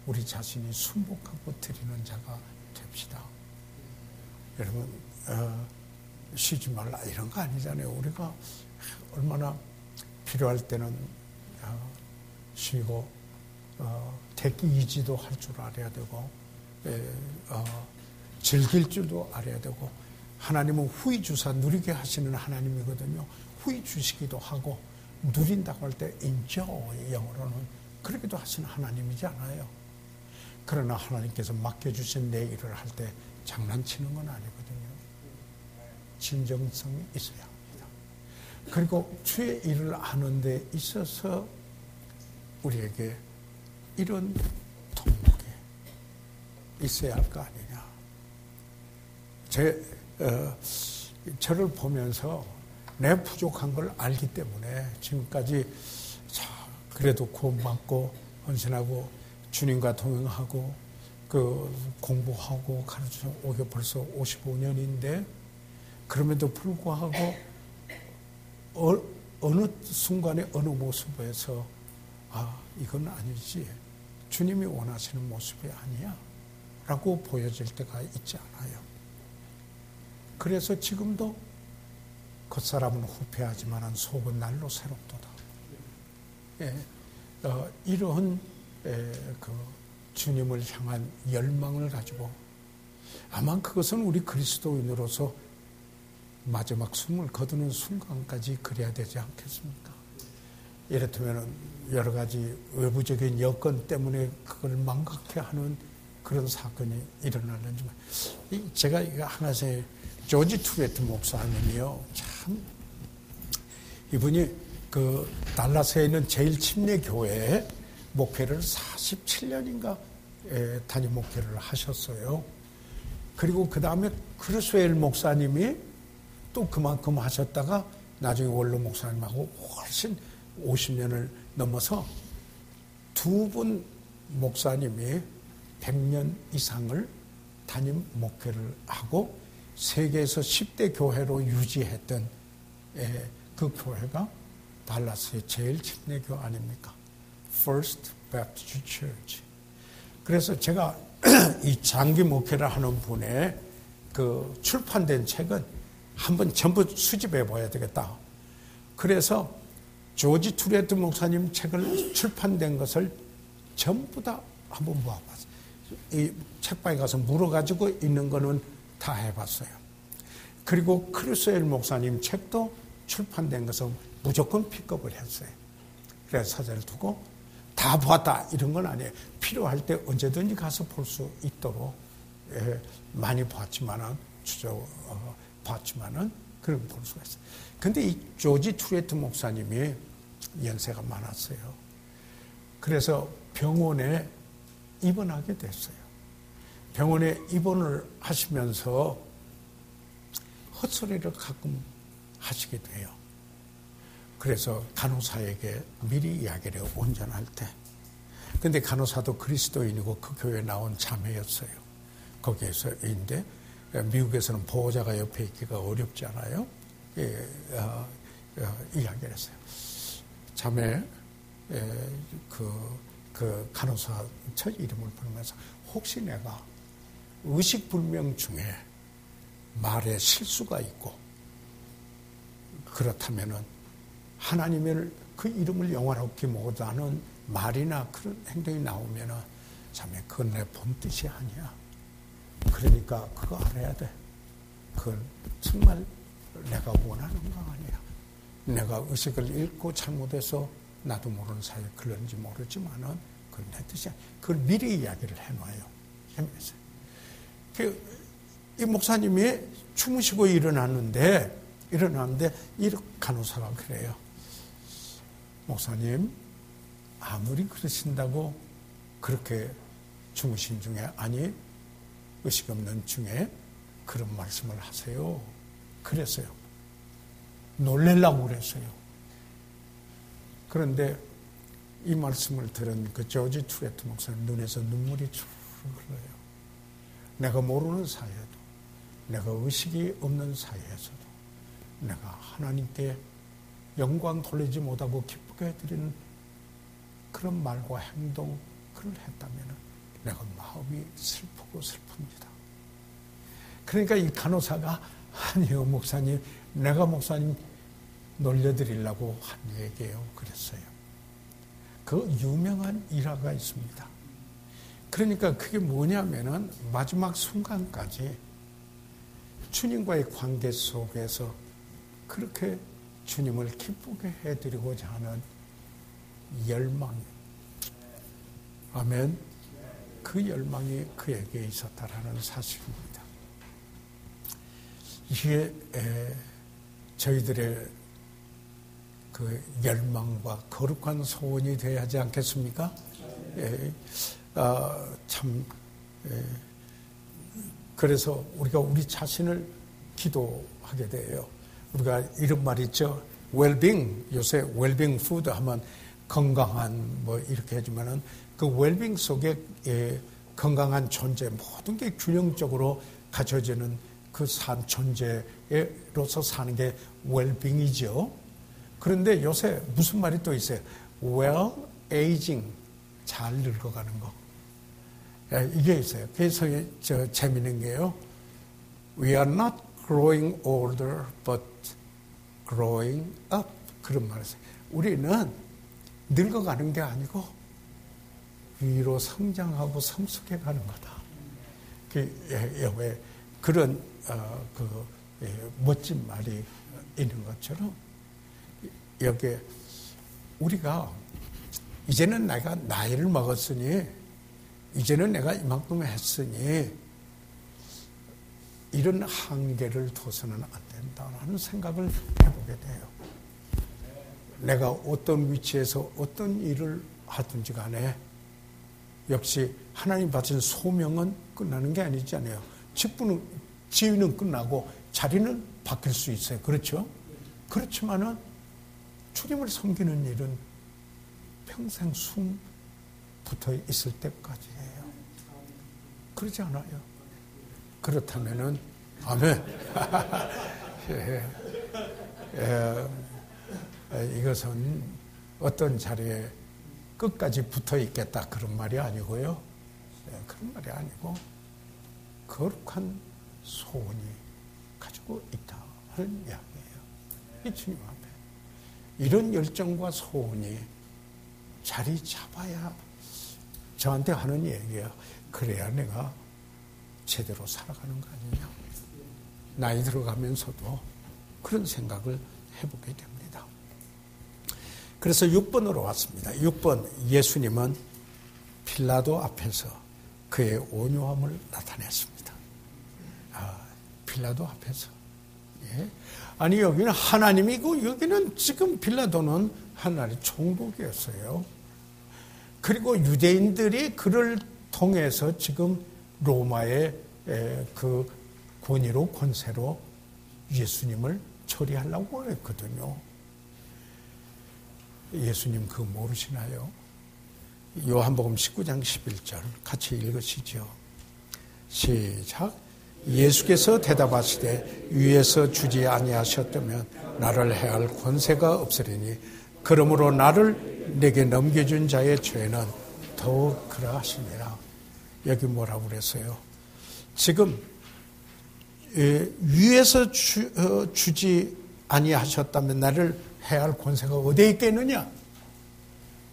[SPEAKER 3] 우리 자신이 순복하고 드리는 자가 됩시다. 여러분 쉬지 말라 이런 거 아니잖아요. 우리가 얼마나 필요할 때는 쉬고 대기이지도 할 줄 알아야 되고 즐길 줄도 알아야 되고 하나님은 후히 주사 누리게 하시는 하나님이거든요. 후히 주시기도 하고 누린다고 할 때 enjoy 영어로는 그러기도 하시는 하나님이지 않아요. 그러나 하나님께서 맡겨주신 내 일을 할 때 장난치는 건 아니거든요. 진정성이 있어야 합니다. 그리고 주의 일을 하는 데 있어서 우리에게 이런 통목이 있어야 할 거 아니냐. 저를 보면서 내 부족한 걸 알기 때문에 지금까지 그래도 구원받고 헌신하고 주님과 동행하고 그 공부하고 가르쳐 오게 벌써 55년인데 그럼에도 불구하고 어느 순간에 어느 모습에서 이건 아니지. 주님이 원하시는 모습이 아니야. 라고 보여질 때가 있지 않아요. 그래서 지금도 겉사람은 후패하지만 속은 날로 새롭도다. 예. 이러한 그 주님을 향한 열망을 가지고 아마 그것은 우리 그리스도인으로서 마지막 숨을 거두는 순간까지 그래야 되지 않겠습니까? 이를테면 여러 가지 외부적인 여건 때문에 그걸 망각해 하는 그런 사건이 일어나는지만 제가 이거 하나씩 조지 투레트 목사님이요, 참 이분이 그 달라스에 있는 제일 침례 교회에 목회를 47년인가 단임 목회를 하셨어요. 그리고 그 다음에 크루스웰 목사님이 또 그만큼 하셨다가 나중에 원로 목사님하고 훨씬 50년을 넘어서 두 분 목사님이 100년 이상을 단임 목회를 하고 세계에서 10대 교회로 유지했던 그 교회가 달라스의 제일 침례교 아닙니까? First Baptist Church. 그래서 제가 이 장기 목회를 하는 분의 그 출판된 책은 한번 전부 수집해 봐야 되겠다. 그래서 조지 투레트 목사님 책을 출판된 것을 전부 다 한번 모아봤어요. 이 책방에 가서 물어가지고 있는 거는 다 해봤어요. 그리고 크루스웰 목사님 책도 출판된 것은 무조건 픽업을 했어요. 그래서 사전을 두고 다 봤다 이런 건 아니에요. 필요할 때 언제든지 가서 볼 수 있도록 많이 봤지만은 봤지만은 그런 볼 수가 있어요. 근데 이 조지 투레트 목사님이 연세가 많았어요. 그래서 병원에 입원하게 됐어요. 병원에 입원을 하시면서 헛소리를 가끔 하시게 돼요. 그래서 간호사에게 미리 이야기를 해요. 운전할 때. 근데 간호사도 그리스도인이고 그 교회에 나온 자매였어요. 거기에서인데 미국에서는 보호자가 옆에 있기가 어렵잖아요. 이야기를 했어요. 자매 그 간호사 첫 이름을 부르면서 혹시 내가 의식불명 중에 말에 실수가 있고 그렇다면은 하나님을 그 이름을 영화롭게 못하는 말이나 그런 행동이 나오면은 자매 그건 내 본뜻이 아니야. 그러니까 그거 알아야 돼. 그건 정말 내가 원하는 거 아니야. 내가 의식을 잃고 잘못해서 나도 모르는 사이에 그런지 모르지만은 그건 내 뜻이 아니야. 그걸 미리 이야기를 해놔요. 이 목사님이 주무시고 일어났는데 이 간호사가 그래요. 목사님 아무리 그러신다고 그렇게 주무신 중에 아니 의식 없는 중에 그런 말씀을 하세요. 그랬어요. 놀래려고 그랬어요. 그런데 이 말씀을 들은 그 조지 투레트 목사님 눈에서 눈물이 쭉 흘러요. 내가 모르는 사이에도 내가 의식이 없는 사이에서도 내가 하나님께 영광 돌리지 못하고 기쁘게 해드리는 그런 말과 행동 그걸 했다면 내가 마음이 슬프고 슬픕니다. 그러니까 이 간호사가 아니요 목사님 내가 목사님 놀려드리려고 한 얘기예요. 그랬어요. 그 유명한 일화가 있습니다. 그러니까 그게 뭐냐면은 마지막 순간까지 주님과의 관계 속에서 그렇게 주님을 기쁘게 해드리고자 하는 열망, 아멘. 그 열망이 그에게 있었다라는 사실입니다. 이게 저희들의 그 열망과 거룩한 소원이 되어야 하지 않겠습니까? 그래서 우리가 우리 자신을 기도하게 돼요. 우리가 이런 말 있죠. 웰빙, 요새 웰빙 푸드 하면 건강한 뭐 이렇게 해주면은 그 웰빙 속에 건강한 존재, 모든 게 균형적으로 갖춰지는 그 존재로서 사는 게 웰빙이죠. 그런데 요새 무슨 말이 또 있어요? well aging, 잘 늙어가는 거. 이게 있어요. 그래서 재미있는 게요. We are not growing older, but growing up. 그런 말을 써요. 우리는 늙어가는 게 아니고 위로 성장하고 성숙해가는 거다. 왜 그런 멋진 말이 있는 것처럼 여기에 우리가 이제는 내가 나이를 먹었으니 이제는 내가 이만큼 했으니 이런 한계를 둬서는 안 된다는 생각을 해보게 돼요. 내가 어떤 위치에서 어떤 일을 하든지 간에 역시 하나님 받은 소명은 끝나는 게 아니잖아요. 직분은, 지위는 끝나고 자리는 바뀔 수 있어요. 그렇죠? 그렇지만은 주님을 섬기는 일은 평생 숨 붙어 있을 때까지예요. 그러지 않아요? 그렇다면은 아멘. 이것은 어떤 자리에 끝까지 붙어 있겠다 그런 말이 아니고요. 그런 말이 아니고 거룩한 소원이 가지고 있다 하는 이야기예요. 이 주님 앞에 이런 열정과 소원이 자리 잡아야 저한테 하는 얘기예요. 그래야 내가 제대로 살아가는 거 아니냐. 나이 들어가면서도 그런 생각을 해보게 됩니다. 그래서 6번으로 왔습니다. 6번, 예수님은 빌라도 앞에서 그의 온유함을 나타냈습니다. 빌라도 앞에서. 예. 아니, 여기는 하나님이고, 여기는 지금 빌라도는 하나님의 총독이었어요. 그리고 유대인들이 그를 통해서 지금 로마의 그 권위로, 권세로 예수님을 처리하려고 했거든요. 예수님 그거 모르시나요? 요한복음 19장 11절 같이 읽으시죠. 시작. 예수께서 대답하시되 위에서 주지 아니하셨다면 나를 해할 권세가 없으리니 그러므로 나를 내게 넘겨준 자의 죄는 더욱 그러하시니라. 여기 뭐라고 그랬어요? 지금 위에서 주지 아니하셨다면 나를 해야 할 권세가 어디에 있겠느냐?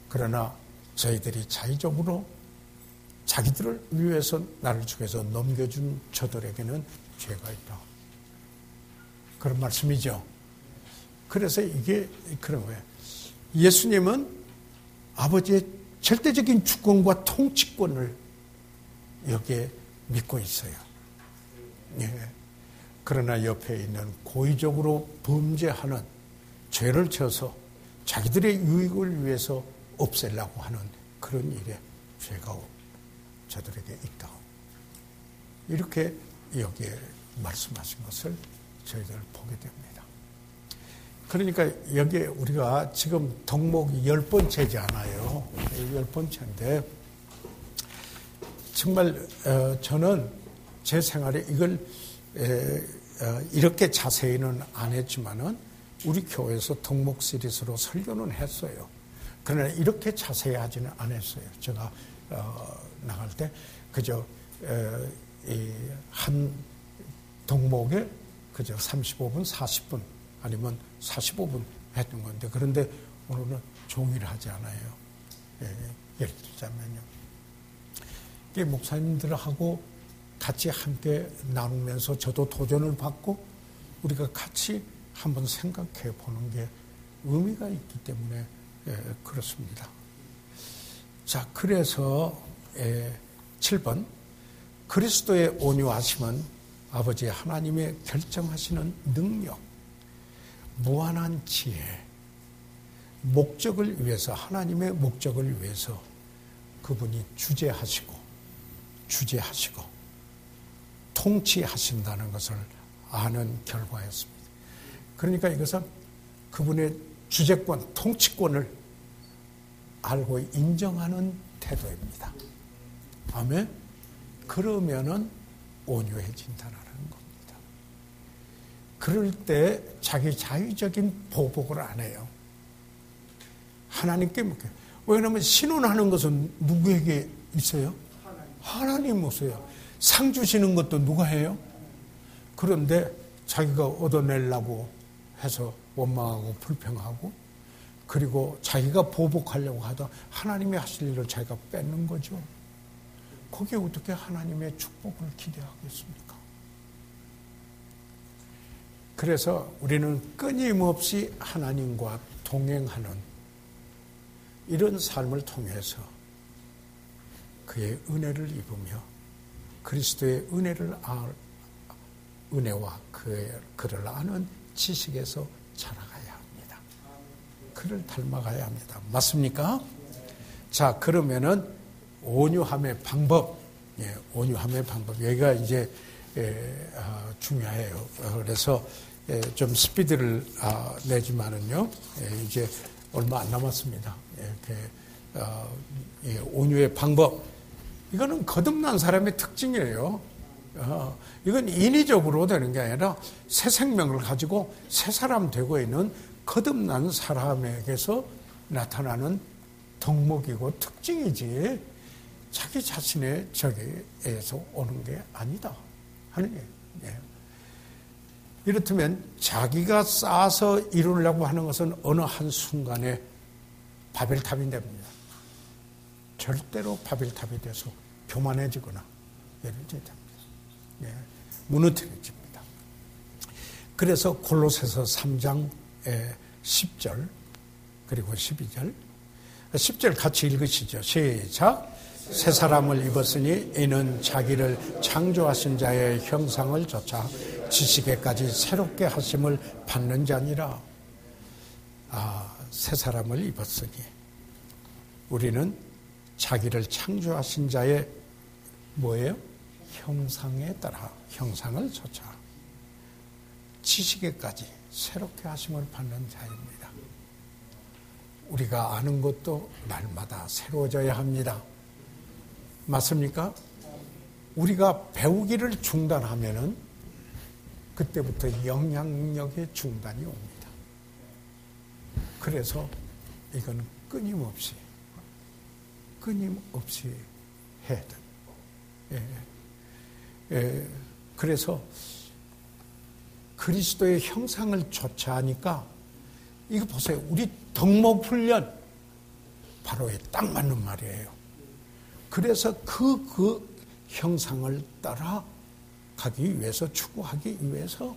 [SPEAKER 3] 그러나 저희들이 자의적으로 자기들을 위해서 나를 주께서 넘겨준 저들에게는 죄가 있다. 그런 말씀이죠. 그래서 이게 그런 거예요. 예수님은 아버지의 절대적인 주권과 통치권을 여기에 믿고 있어요. 예. 그러나 옆에 있는 고의적으로 범죄하는 죄를 져서 자기들의 유익을 위해서 없애려고 하는 그런 일에 죄가 저들에게 있다. 이렇게 여기에 말씀하신 것을 저희들 보게 됩니다. 그러니까 여기에 우리가 지금 덕목이 10번째잖아요. 10번째인데 정말 저는 제 생활에 이걸 이렇게 자세히는 안 했지만은 우리 교회에서 덕목 시리즈로 설교는 했어요. 그러나 이렇게 자세히 하지는 않았어요. 제가 나갈 때 그저 한 덕목에 그저 35분, 40분 아니면 45분 했던 건데 그런데 오늘은 종일 하지 않아요. 예를 들자면요. 이게 목사님들하고 같이 함께 나누면서 저도 도전을 받고 우리가 같이 한번 생각해 보는 게 의미가 있기 때문에 그렇습니다. 자, 그래서 7번 그리스도의 온유하심은 아버지 하나님의 결정하시는 능력, 무한한 지혜, 목적을 위해서 하나님의 목적을 위해서 그분이 주재하시고 통치하신다는 것을 아는 결과였습니다. 그러니까 이것은 그분의 주재권, 통치권을 알고 인정하는 태도입니다. 아멘? 그러면은 온유해진다는 겁니다. 그럴 때 자기 자의적인 보복을 안 해요. 하나님께 맡겨요. 왜냐하면 신원하는 것은 누구에게 있어요? 하나님 없어요. 상 주시는 것도 누가 해요? 그런데 자기가 얻어내려고 해서 원망하고 불평하고 그리고 자기가 보복하려고 하다 하나님이 하실 일을 자기가 뺏는 거죠. 거기에 어떻게 하나님의 축복을 기대하겠습니까? 그래서 우리는 끊임없이 하나님과 동행하는 이런 삶을 통해서 그의 은혜를 입으며 그리스도의 은혜와 그를 아는 지식에서 자라가야 합니다. 그를 닮아가야 합니다. 맞습니까? 자, 그러면은 온유함의 방법, 온유함의 방법. 여기가 이제 중요해요. 그래서 좀 스피드를 내지만은요, 이제 얼마 안 남았습니다. 온유의 방법. 이거는 거듭난 사람의 특징이에요. 이건 인위적으로 되는 게 아니라 새 생명을 가지고 새 사람 되고 있는 거듭난 사람에게서 나타나는 덕목이고 특징이지 자기 자신의 저기에서 오는 게 아니다 하는 거예요. 이렇다면 자기가 쌓아서 이루려고 하는 것은 어느 한순간에 바벨탑이 됩니다. 절대로 바벨탑이 돼서 교만해지거나 예를 들면 무너뜨려집니다. 그래서 골로새서 3장 10절 그리고 12절 10절 같이 읽으시죠. 시작. 새 사람을 입었으니 이는 자기를 창조하신 자의 형상을 좇아 지식에까지 새롭게 하심을 받는 자니라. 새 사람을 입었으니 우리는 자기를 창조하신 자의 뭐예요? 형상에 따라 형상을 좇아 지식에까지 새롭게 하심을 받는 자입니다. 우리가 아는 것도 날마다 새로워져야 합니다. 맞습니까? 우리가 배우기를 중단하면은 그때부터 영향력의 중단이 옵니다. 그래서 이건 끊임없이 해야 돼요. 그래서 그리스도의 형상을 좇아하니까 이거 보세요. 우리 덕목 훈련 바로에 딱 맞는 말이에요. 그래서 그 형상을 따라 가기 위해서 추구하기 위해서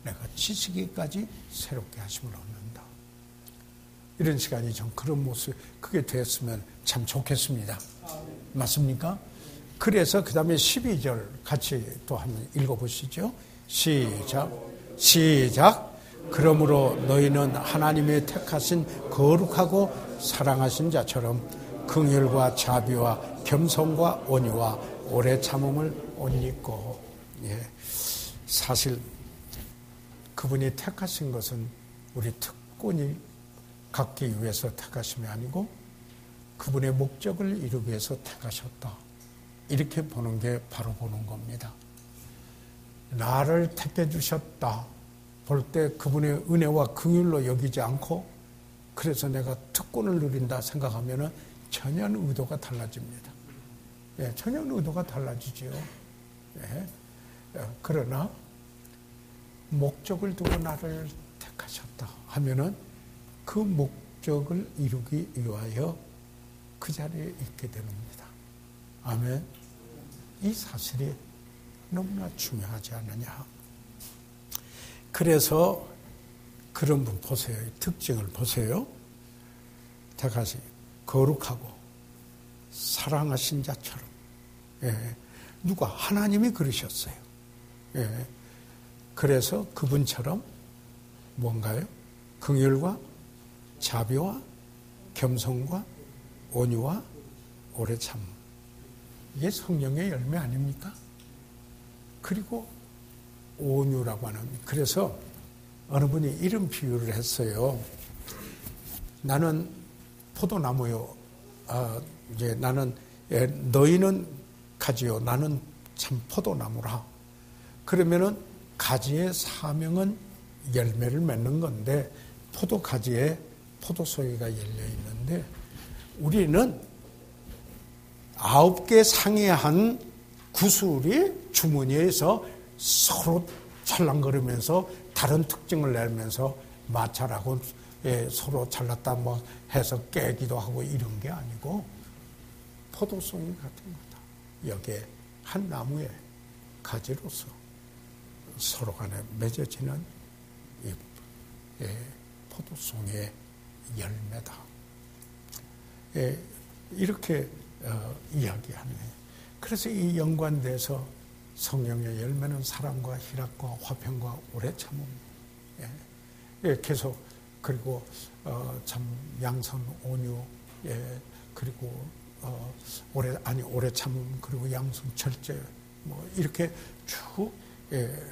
[SPEAKER 3] 내가 지식에까지 새롭게 하심을 얻는다. 이런 시간이 좀 그런 모습 그게 됐으면 참 좋겠습니다. 맞습니까? 그래서 그 다음에 12절 같이 또 한번 읽어보시죠. 시작. 그러므로 너희는 하나님의 택하신 거룩하고 사랑하신 자처럼 긍휼과 자비와 겸손과 온유와 오래 참음을 옷 입고. 사실 그분이 택하신 것은 우리 특권이 갖기 위해서 택하심이 아니고 그분의 목적을 이루기 위해서 택하셨다. 이렇게 보는 게 바로 보는 겁니다. 나를 택해 주셨다 볼 때 그분의 은혜와 긍휼로 여기지 않고 그래서 내가 특권을 누린다 생각하면 전혀 의도가 달라집니다. 전혀 의도가 달라지죠. 그러나 목적을 두고 나를 택하셨다 하면은 그 목적을 이루기 위하여 그 자리에 있게 됩니다. 아멘. 이 사실이 너무나 중요하지 않느냐. 그래서 그런 분 보세요. 특징을 보세요. 다시 거룩하고 사랑하신 자처럼. 누가 하나님이 그러셨어요. 그래서 그분처럼 뭔가요? 긍휼과 자비와 겸손과 온유와 오래 참. 이게 성령의 열매 아닙니까? 그리고 온유라고 하는. 그래서 어느 분이 이런 비유를 했어요. 나는 포도나무요. 이제 나는 너희는 가지요. 나는 참 포도나무라. 그러면은 가지의 사명은 열매를 맺는 건데 포도가지에 포도송이가 열려 있는데 우리는 9개 상이한 구슬이 주머니에서 서로 찰랑거리면서 다른 특징을 내면서 마찰하고 서로 잘났다 뭐 해서 깨기도 하고 이런 게 아니고 포도송이 같은 거다. 여기에 한 나무의 가지로서 서로 간에 맺어지는 이 포도송의 열매다. 이렇게 이야기하는 거예요. 그래서 이 연관돼서 성령의 열매는 사랑과 희락과 화평과 오래 참음. 계속 그리고 참 양선 온유 그리고 오래 참음 그리고 양선 절제 뭐 이렇게 쭉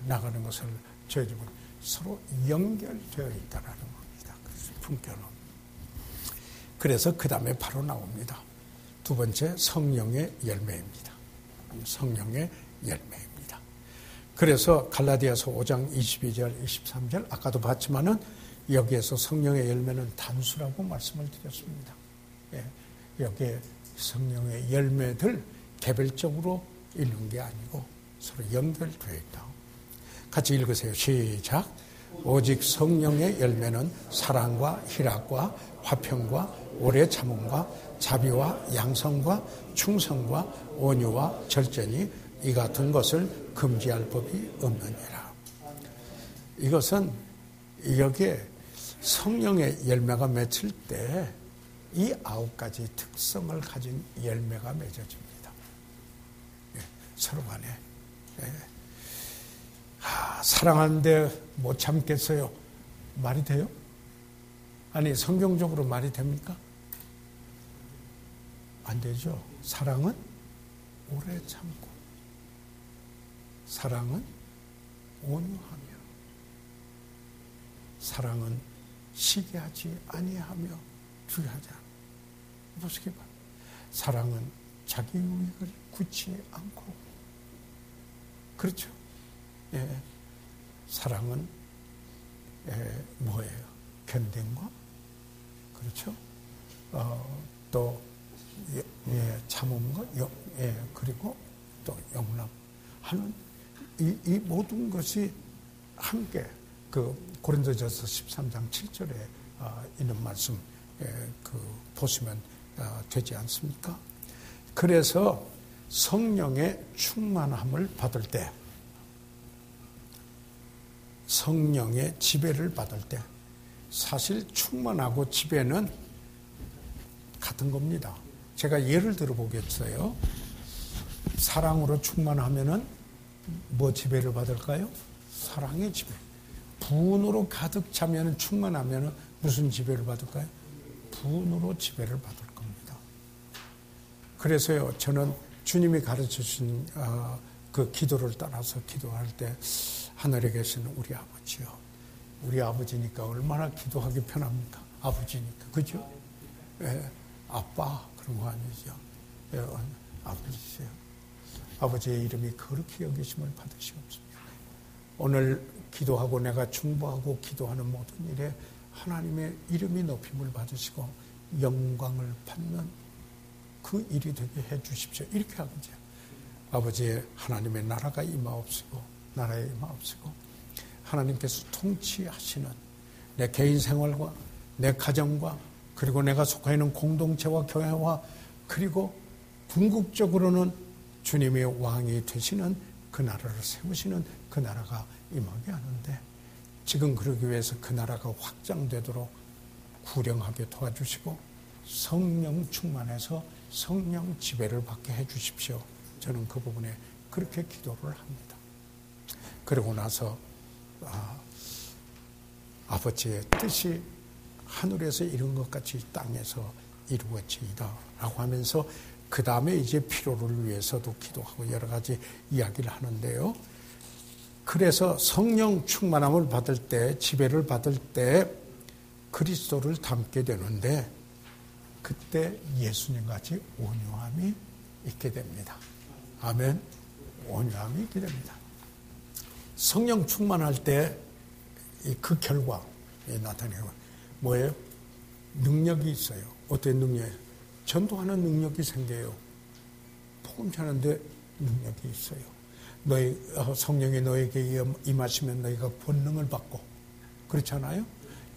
[SPEAKER 3] 나가는 것을 저희들은 서로 연결되어 있다라는 겁니다. 그래서 품격은. 그래서 그 다음에 바로 나옵니다. 두 번째 성령의 열매입니다. 성령의 열매입니다. 그래서 갈라디아서 5장 22절 23절 아까도 봤지만은 여기에서 성령의 열매는 단수라고 말씀을 드렸습니다. 여기에 성령의 열매들 개별적으로 읽는 게 아니고 서로 연결되어 있다. 같이 읽으세요. 시작. 오직 성령의 열매는 사랑과 희락과 화평과 오래 참음과 자비와 양성과 충성과 온유와 절제니 이 같은 것을 금지할 법이 없느니라. 이것은 여기에 성령의 열매가 맺힐 때 이 9가지 특성을 가진 열매가 맺어집니다. 서로 간에. 사랑하는데 못 참겠어요. 말이 돼요? 아니, 성경적으로 말이 됩니까? 안 되죠. 사랑은 오래 참고, 사랑은 온유하며, 사랑은 시기하지 아니하며 주의하지 않아. 보시기 바랍니다. 사랑은 자기 유익을 굳지 않고, 그렇죠? 사랑은 뭐예요? 견딘과, 그렇죠? 또 참음과, 그리고 또 용납하는 이 모든 것이 함께 그 고린도전서 13장 7절에 있는 말씀 보시면 되지 않습니까? 그래서 성령의 충만함을 받을 때, 성령의 지배를 받을 때, 사실 충만하고 지배는 같은 겁니다. 제가 예를 들어 보겠어요. 사랑으로 충만하면은 뭐 지배를 받을까요? 사랑의 지배. 분으로 가득 차면 충만하면은 무슨 지배를 받을까요? 분으로 지배를 받을 겁니다. 그래서요, 저는 주님이 가르쳐 주신 그 기도를 따라서 기도할 때 하늘에 계시는 우리 아버지요. 우리 아버지니까 얼마나 기도하기 편합니까? 아버지니까. 그죠? 아빠 그런 거 아니죠. 아버지세요. 아버지의 이름이 거룩히 여기심을 받으시옵소서. 오늘 기도하고 내가 중보하고 기도하는 모든 일에 하나님의 이름이 높임을 받으시고 영광을 받는 그 일이 되게 해 주십시오. 이렇게 하죠. 아버지의 하나님의 나라가 임하옵시고, 나라에 임하옵시고, 하나님께서 통치하시는 내 개인 생활과 내 가정과 그리고 내가 속해 있는 공동체와 교회와 그리고 궁극적으로는 주님의 왕이 되시는 그 나라를 세우시는 그 나라가 임하게 하는데, 지금 그러기 위해서 그 나라가 확장되도록 구령하게 도와주시고 성령 충만해서 성령 지배를 받게 해 주십시오. 저는 그 부분에 그렇게 기도를 합니다. 그러고 나서 아버지의 뜻이 하늘에서 이룬 것 같이 땅에서 이루어지이다 라고 하면서 그 다음에 이제 필요를 위해서도 기도하고 여러 가지 이야기를 하는데요. 그래서 성령 충만함을 받을 때, 지배를 받을 때 그리스도를 닮게 되는데, 그때 예수님같이 온유함이 있게 됩니다. 아멘. 온유함이 있게 됩니다. 성령 충만할 때 그 결과 나타내는 뭐예요? 능력이 있어요. 어떤 능력이에요? 전도하는 능력이 생겨요. 복음 전하는데 능력이 있어요. 성령이 너에게 임하시면 너희가 권능을 받고, 그렇잖아요.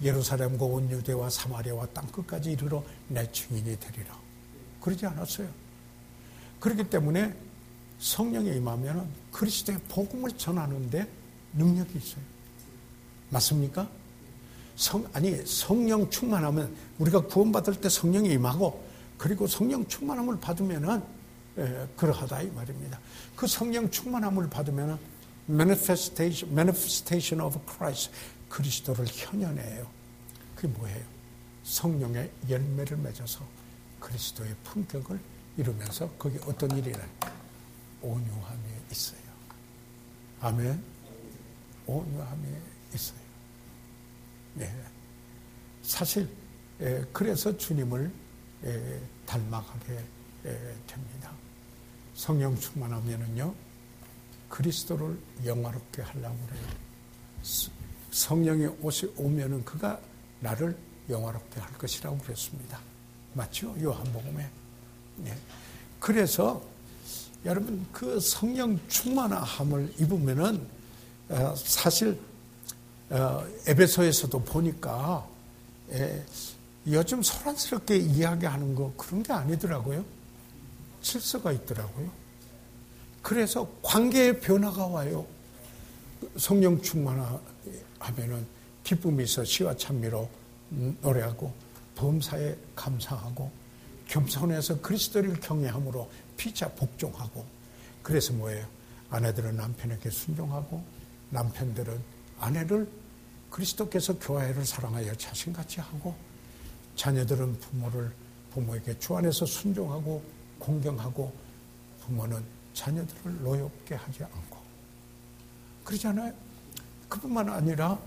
[SPEAKER 3] 예루살렘과 온 유대와 사마리아와 땅끝까지 이르러 내 증인이 되리라. 그러지 않았어요. 그렇기 때문에 성령에 임하면 그리스도의 복음을 전하는데 능력이 있어요. 맞습니까? 성령 충만하면, 우리가 구원받을 때 성령이 임하고, 그리고 성령 충만함을 받으면은 그러하다 이 말입니다. 그 성령 충만함을 받으면은 manifestation of Christ, 그리스도를 현현해요. 그게 뭐예요? 성령의 열매를 맺어서 그리스도의 품격을 이루면서 거기 어떤 일이냐? 온유함이 있어요. 아멘. 온유함이 있어요. 네. 사실 그래서 주님을 닮아가게 됩니다. 성령 충만하면은요, 그리스도를 영화롭게 하려고 그래요. 성령이 오면은 그가 나를 영화롭게 할 것이라고 그랬습니다. 맞죠? 요한복음에. 네. 그래서 여러분 그 성령 충만함을 입으면은 사실 에베소에서도 보니까 요즘 소란스럽게 이야기하는 거 그런 게 아니더라고요. 질서가 있더라고요. 그래서 관계의 변화가 와요. 성령 충만하면은 기쁨이 있어 시와 찬미로 노래하고, 범사에 감사하고, 겸손해서 그리스도를 경외함으로 피차 복종하고. 그래서 뭐예요? 아내들은 남편에게 순종하고, 남편들은 아내를 그리스도께서 교회를 사랑하여 자신같이 하고, 자녀들은 부모에게 주 안에서 순종하고 공경하고, 부모는 자녀들을 노엽게 하지 않고. 그러잖아요. 그뿐만 아니라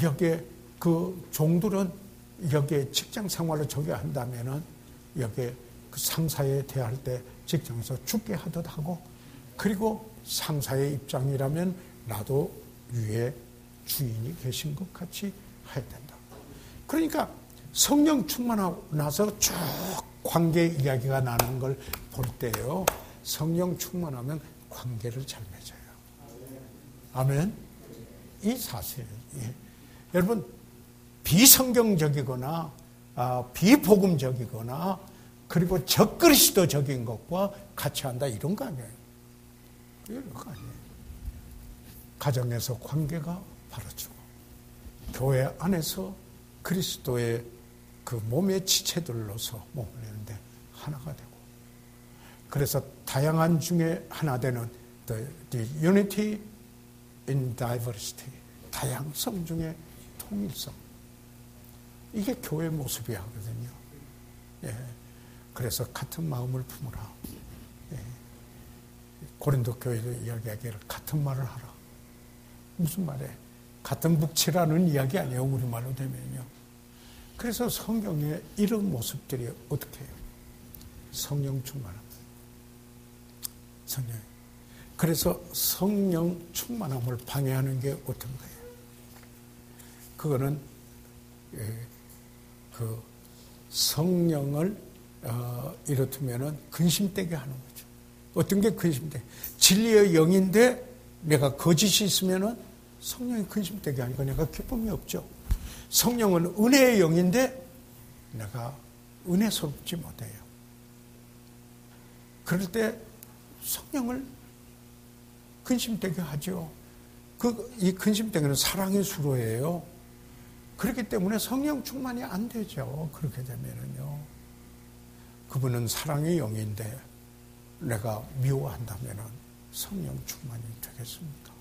[SPEAKER 3] 여기에 그 종들은 여기에 직장 생활을 저기 한다면은 여기에 그 상사에 대할 때 직장에서 죽게 하듯 하고, 그리고 상사의 입장이라면 나도 위에 주인이 계신 것 같이 해야 된다. 그러니까 성령 충만하고 나서 쭉 관계 이야기가 나는 걸 볼 때요, 성령 충만하면 관계를 잘 맺어요. 아멘. 이 사실, 예. 여러분 비성경적이거나 비복음적이거나 그리고 적그리스도적인 것과 같이 한다 이런 거 아니에요. 이런 거 아니에요. 가정에서 관계가 바로지고, 교회 안에서 그리스도의 그 몸의 지체들로서 몸을 내는데 하나가 되고, 그래서 다양한 중에 하나 되는 the unity in diversity, 다양성 중에 통일성. 이게 교회 모습이 하거든요. 예. 그래서 같은 마음을 품으라. 예. 고린도 교회도 이야기하기를 같은 말을 하라. 무슨 말이에요? 같은 묵치라는 이야기 아니에요, 우리말로 되면요. 그래서 성경에 이런 모습들이 어떻게 해요? 성령 충만함. 성령. 그래서 성령 충만함을 방해하는 게 어떤 거예요? 그거는 그 성령을 이렇다면은 근심되게 하는 거죠. 어떤 게 근심되게? 진리의 영인데 내가 거짓이 있으면은 성령이 근심되게 하니까 내가 기쁨이 없죠. 성령은 은혜의 영인데 내가 은혜스럽지 못해요. 그럴 때 성령을 근심되게 하죠. 이 근심되게는 사랑의 수로예요. 그렇기 때문에 성령 충만이 안 되죠. 그렇게 되면은요. 그분은 사랑의 영인데 내가 미워한다면은 성령 충만이 되겠습니까?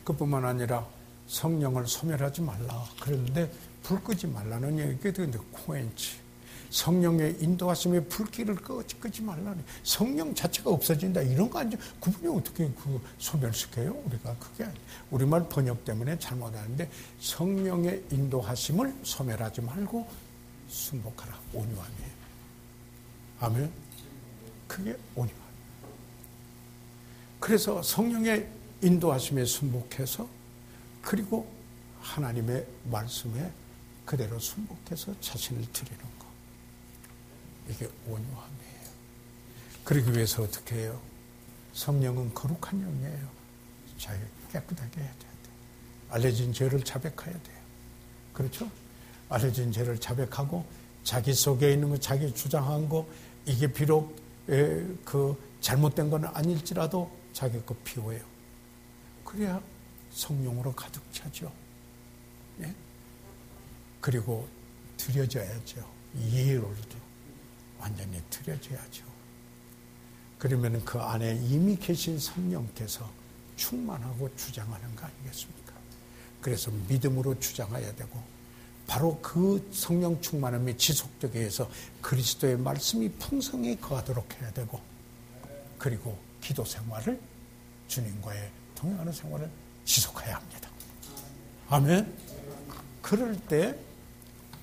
[SPEAKER 3] 그뿐만 아니라 성령을 소멸하지 말라. 그런데 불 끄지 말라는 얘기가 되는데 코엔치. 성령의 인도하심에 불길을 끄지 말라니. 성령 자체가 없어진다. 이런 거 아니죠. 그분이 어떻게 소멸시켜요? 우리가 그게 아니에요. 우리말 번역 때문에 잘못하는데 성령의 인도하심을 소멸하지 말고 순복하라. 온유함이에요. 아멘. 그게 온유함. 그래서 성령의 인도하심에 순복해서, 그리고 하나님의 말씀에 그대로 순복해서 자신을 드리는 것. 이게 온유함이에요. 그러기 위해서 어떻게 해요? 성령은 거룩한 영이에요. 자기 깨끗하게 해야 돼요. 알려진 죄를 자백해야 돼요. 그렇죠? 알려진 죄를 자백하고 자기 속에 있는 거, 자기 주장한 거, 이게 비록 그 잘못된 건 아닐지라도 자기 거 비워요. 그래야 성령으로 가득 차죠. 예? 그리고 드려져야죠. 예로도 완전히 드려져야죠. 그러면 그 안에 이미 계신 성령께서 충만하고 주장하는 거 아니겠습니까? 그래서 믿음으로 주장해야 되고, 바로 그 성령 충만함이 지속되게 해서 그리스도의 말씀이 풍성히 거하도록 해야 되고, 그리고 기도 생활을, 주님과의 동행하는 생활을 지속해야 합니다. 아멘. 그럴 때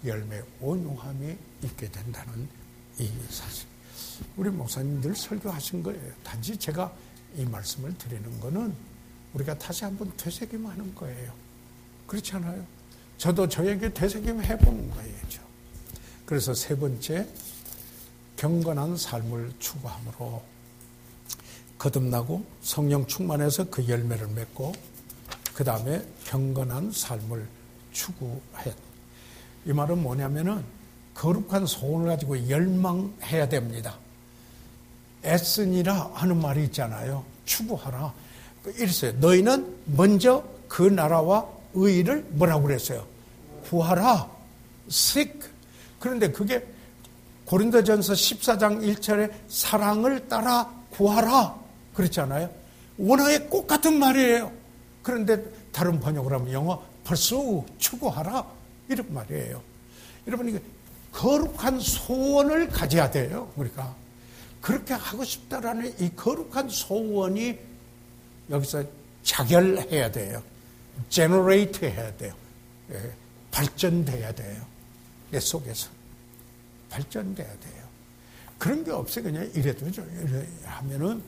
[SPEAKER 3] 열매 온유함이 있게 된다는 이 사실. 우리 목사님들 설교하신 거예요. 단지 제가 이 말씀을 드리는 거는 우리가 다시 한번 되새김하는 거예요. 그렇지 않아요? 저도 저에게 되새김 해보는 거예요. 그래서 세 번째, 경건한 삶을 추구함으로 거듭나고 성령 충만해서 그 열매를 맺고, 그 다음에 경건한 삶을 추구해. 이 말은 뭐냐면은 거룩한 소원을 가지고 열망해야 됩니다. 애쓰니라 하는 말이 있잖아요. 추구하라. 이랬어요. 너희는 먼저 그 나라와 의의를 뭐라고 그랬어요? 구하라. seek. 그런데 그게 고린도전서 14장 1절에 사랑을 따라 구하라 그랬잖아요. 원어의 꼭 같은 말이에요. 그런데 다른 번역을 하면 영어 pursue, 추구하라 이런 말이에요. 여러분, 이게 거룩한 소원을 가져야 돼요. 우리가 그렇게 하고 싶다라는 이 거룩한 소원이 여기서 자결해야 돼요. generate 해야 돼요. 예, 발전돼야 돼요. 내 속에서 발전돼야 돼요. 그런 게 없어요. 그냥 이래도 이래 하면은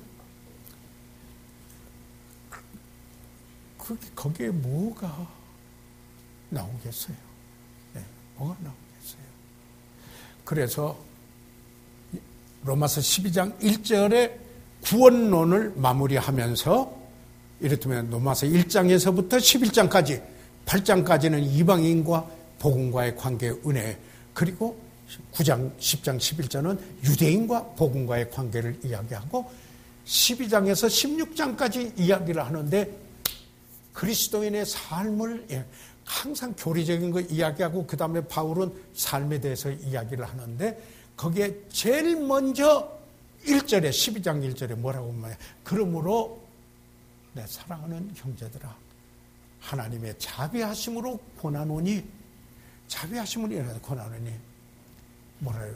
[SPEAKER 3] 거기에 뭐가 나오겠어요? 네, 뭐가 나오겠어요? 그래서 로마서 12장 1절에 구원론을 마무리하면서, 이를테면 로마서 1장에서부터 11장까지 8장까지는 이방인과 복음과의 관계의 은혜, 그리고 9장, 10장, 11장은 유대인과 복음과의 관계를 이야기하고 12장에서 16장까지 이야기를 하는데 그리스도인의 삶을 항상 교리적인 거 이야기하고, 그 다음에 바울은 삶에 대해서 이야기를 하는데, 거기에 제일 먼저 1절에 12장 1절에 뭐라고 말해요? 그러므로 내 사랑하는 형제들아, 하나님의 자비하심으로 권하노니, 자비하심으로 권하노니 뭐래요?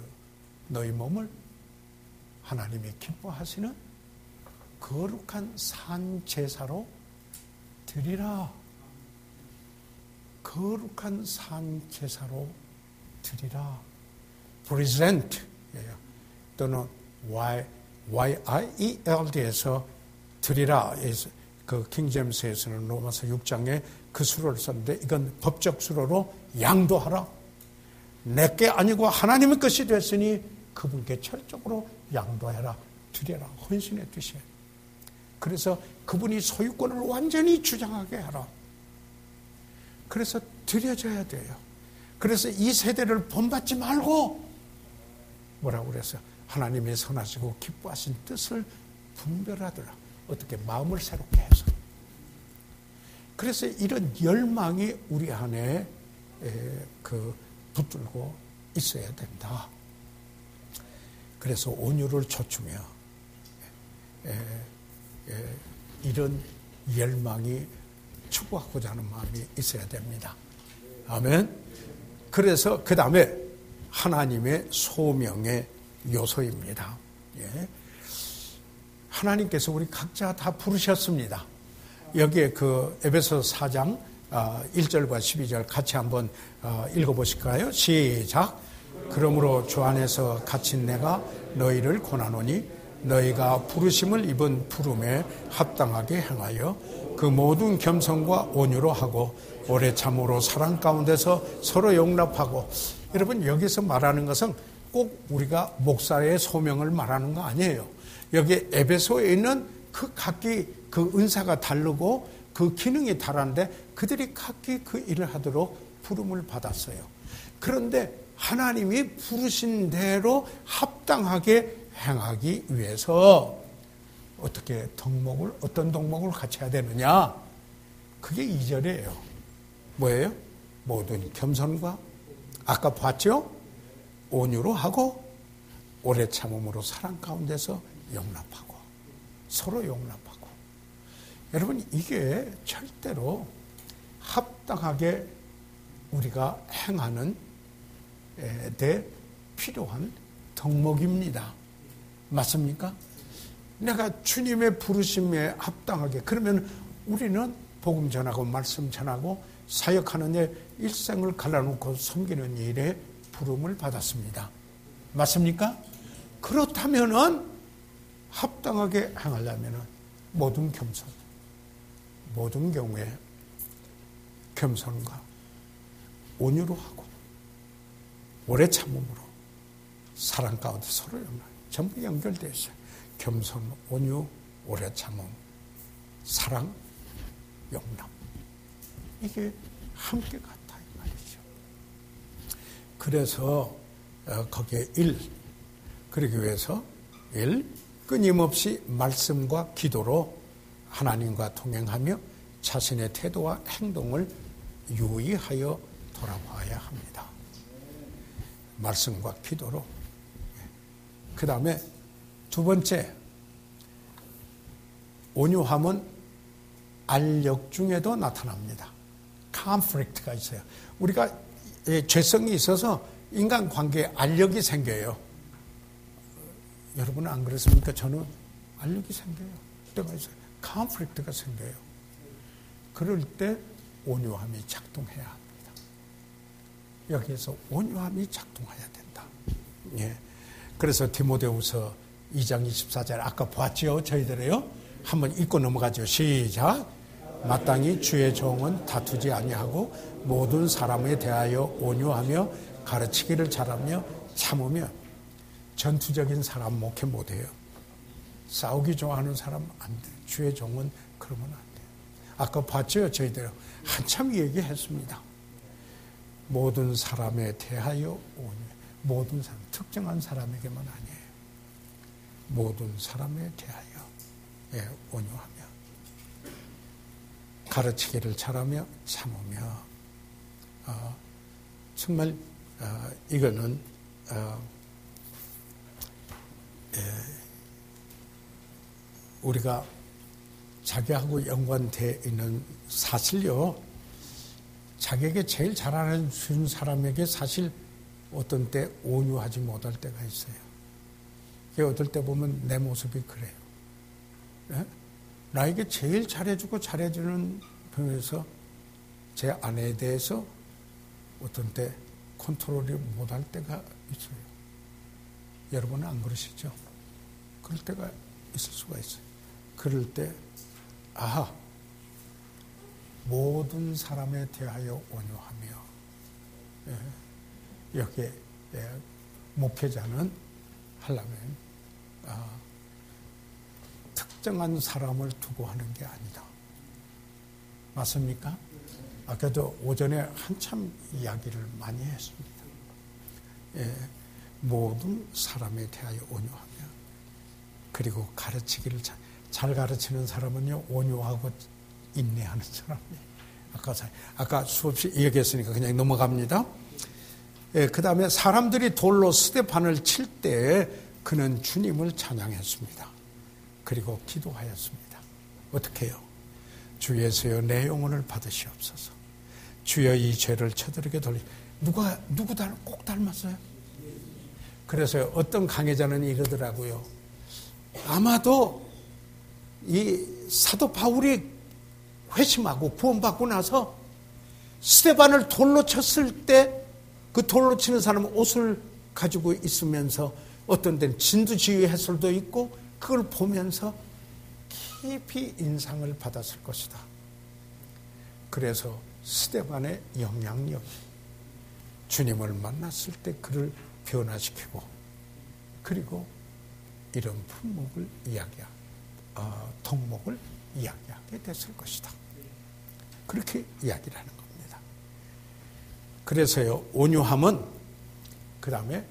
[SPEAKER 3] 너희 몸을 하나님이 기뻐하시는 거룩한 산 제사로 드리라. 거룩한 산 제사로 드리라. present 또는 YIELD에서 드리라. 그 킹제임스에서는 로마서 6장에 그 수로를 썼는데, 이건 법적 수로로 양도하라. 내게 아니고 하나님의 것이 됐으니 그분께 철저하로 양도해라. 드려라. 헌신의 뜻이에요. 그래서 그분이 소유권을 완전히 주장하게 하라. 그래서 드려져야 돼요. 그래서 이 세대를 본받지 말고 뭐라고 그랬어요? 하나님의 선하시고 기뻐하신 뜻을 분별하더라. 어떻게? 마음을 새롭게 해서. 그래서 이런 열망이 우리 안에 붙들고 있어야 된다. 그래서 온유를 좇으며 이런 열망이 추구하고자 하는 마음이 있어야 됩니다. 아멘. 그래서 그 다음에 하나님의 소명의 요소입니다. 예. 하나님께서 우리 각자 다 부르셨습니다. 여기에 그 에베소 4장 1절과 12절 같이 한번 읽어보실까요? 시작. 그러므로 주 안에서 갇힌 내가 너희를 권하노니 너희가 부르심을 입은 부름에 합당하게 행하여 그 모든 겸손과 온유로 하고 오래 참으로 사랑 가운데서 서로 용납하고. 여러분, 여기서 말하는 것은 꼭 우리가 목사의 소명을 말하는 거 아니에요. 여기 에베소에 있는 그 각기 그 은사가 다르고 그 기능이 다른데 그들이 각기 그 일을 하도록 부름을 받았어요. 그런데 하나님이 부르신 대로 합당하게 행하기 위해서 어떻게 어떤 덕목을 갖춰야 되느냐? 그게 2절이에요. 뭐예요? 모든 겸손과 아까 봤죠? 온유로 하고 오래 참음으로 사랑 가운데서 용납하고 서로 용납하고. 여러분, 이게 절대로 합당하게 우리가 행하는 데 필요한 덕목입니다. 맞습니까? 내가 주님의 부르심에 합당하게, 그러면 우리는 복음 전하고 말씀 전하고 사역하는 데 일생을 갈라놓고 섬기는 일에 부름을 받았습니다. 맞습니까? 그렇다면은 합당하게 행하려면은 모든 겸손, 모든 경우에 겸손과 온유로 하고 오래 참음으로 사랑 가운데 서로 용납, 전부 연결되어 있어요. 겸손, 온유, 오래 참음, 사랑, 용납. 이게 함께 같다 이 말이죠. 그래서 거기에 그러기 위해서 끊임없이 말씀과 기도로 하나님과 동행하며 자신의 태도와 행동을 유의하여 돌아봐야 합니다. 말씀과 기도로. 그 다음에 두 번째, 온유함은 알력 중에도 나타납니다. 컨플릭트가 있어요. 우리가 죄성이 있어서 인간관계에 알력이 생겨요. 여러분은 안 그렇습니까? 저는 알력이 생겨요. 때가 있어요. 컨플릭트가 생겨요. 그럴 때 온유함이 작동해야 합니다. 여기에서 온유함이 작동해야 된다. 예. 그래서 디모데후서 2장 24절 아까 봤죠? 저희들이요. 한번 읽고 넘어가죠. 시작. 마땅히 주의 종은 다투지 아니하고 모든 사람에 대하여 온유하며 가르치기를 잘하며 참으며. 전투적인 사람 목회 못해요. 싸우기 좋아하는 사람 안 돼. 주의 종은 그러면 안 돼요. 아까 봤죠? 저희들 한참 얘기했습니다. 모든 사람에 대하여 온유. 모든 사람, 특정한 사람에게만 아니에요. 모든 사람에 대하여 온유하며 가르치기를 잘하며 참으며. 정말 이거는 우리가 자기하고 연관되어 있는 사실요. 자기에게 제일 잘하는 사람에게 사실 어떤 때 온유하지 못할 때가 있어요. 어떨 때 보면 내 모습이 그래요. 네? 나에게 제일 잘해주고 잘해주는 편에서 제 아내에 대해서 어떤 때 컨트롤이 못할 때가 있어요. 여러분은 안 그러시죠? 그럴 때가 있을 수가 있어요. 그럴 때 모든 사람에 대하여 온유하며. 여기에 목회자는 하려면 특정한 사람을 두고 하는 게 아니다. 맞습니까? 아까도 오전에 한참 이야기를 많이 했습니다. 모든 사람에 대하여 온유하며, 그리고 가르치기를 잘 가르치는 사람은요, 온유하고 인내하는 사람이에요. 아까 수없이 얘기했으니까 그냥 넘어갑니다. 그 다음에 사람들이 돌로 스데반을 칠 때 그는 주님을 찬양했습니다. 그리고 기도하였습니다. 어떻게 해요? 주 예수여 내 영혼을 받으시옵소서. 주여 이 죄를 저들에게 누구 꼭 닮았어요? 그래서 어떤 강해자는 이러더라고요. 아마도 이 사도 바울이 회심하고 구원받고 나서 스데반을 돌로 쳤을 때 그 돌로 치는 사람은 옷을 가지고 있으면서 어떤 데는 진두지휘 해설도 있고 그걸 보면서 깊이 인상을 받았을 것이다. 그래서 스데반의 영향력이 주님을 만났을 때 그를 변화시키고, 그리고 이런 품목을 덕목을 이야기하게 됐을 것이다. 그렇게 이야기를 하는 겁니다. 그래서요, 온유함은 그 다음에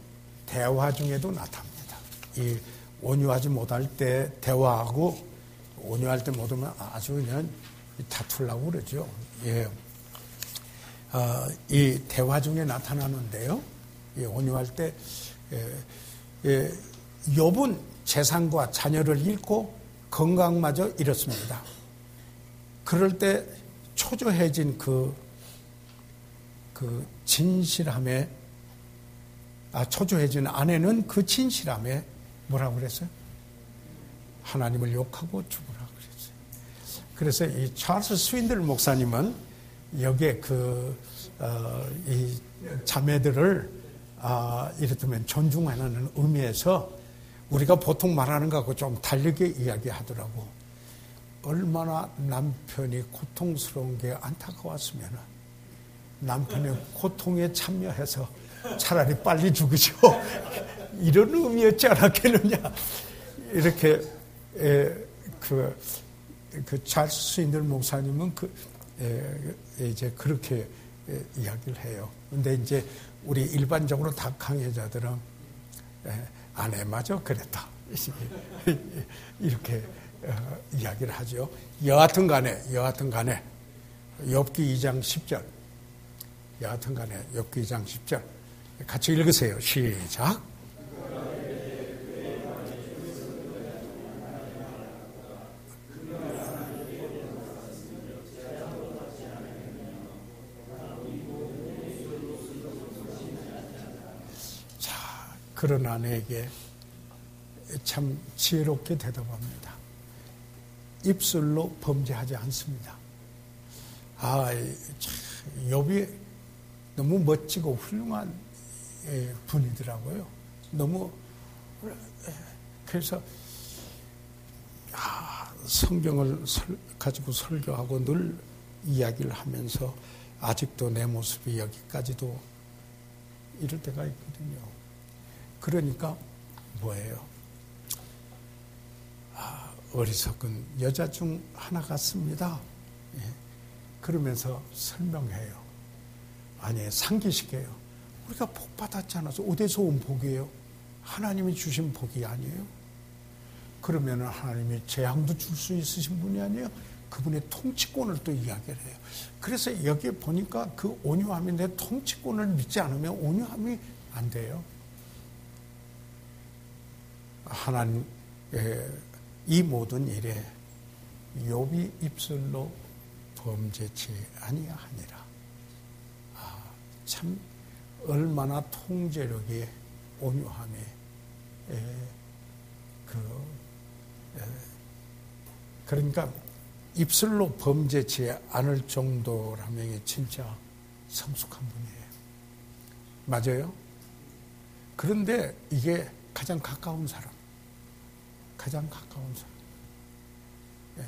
[SPEAKER 3] 대화 중에도 나타납니다. 이 온유하지 못할 때 대화하고 온유할 때 못하면 아주 그냥 다투려고 그러죠. 예. 이 대화 중에 나타나는데요. 이 온유할 때, 욥은 재산과 자녀를 잃고 건강마저 잃었습니다. 그럴 때 초조해진 그 진실함에, 초조해진 아내는 그 진실함에 뭐라고 그랬어요? 하나님을 욕하고 죽으라 그랬어요. 그래서 이 찰스 스윈들 목사님은 여기에 이 자매들을 이를테면 존중하는 의미에서 우리가 보통 말하는 것하고 좀 다르게 이야기하더라고. 얼마나 남편이 고통스러운 게 안타까웠으면 남편의 고통에 참여해서 차라리 빨리 죽으시오. 이런 의미였지 않았겠느냐. 이렇게, 그 찰스 스윈들 목사님은 이제 그렇게 이야기를 해요. 근데 이제 우리 일반적으로 다 강해자들은 아내마저 그랬다. 이렇게 이야기를 하죠. 여하튼 간에 욥기 2장 10절. 여하튼 간에 욥기 2장 10절. 같이 읽으세요. 시작. 그런 아내에게 참 지혜롭게 대답합니다. 입술로 범죄하지 않습니다. 욥이 너무 멋지고 훌륭한 분이더라고요. 너무 그래서 성경을 가지고 설교하고 늘 이야기를 하면서 아직도 내 모습이 여기까지도 이럴 때가 있거든요. 그러니까 뭐예요? 어리석은 여자 중 하나 같습니다. 예. 그러면서 설명해요. 아니, 상기시켜요. 우리가 복 받았잖아요. 어디서 온 복이에요? 하나님이 주신 복이 아니에요? 그러면 하나님이 재앙도 줄 수 있으신 분이 아니에요? 그분의 통치권을 또 이야기를 해요. 그래서 여기에 보니까 그 온유함인데 통치권을 믿지 않으면 온유함이 안 돼요. 하나님, 이 모든 일에 욥이 입술로 범죄치 아니하니라. 참 얼마나 통제력이 온유함이 그러니까 입술로 범죄치 않을 정도라면 진짜 성숙한 분이에요. 맞아요? 그런데 이게 가장 가까운 사람. 예.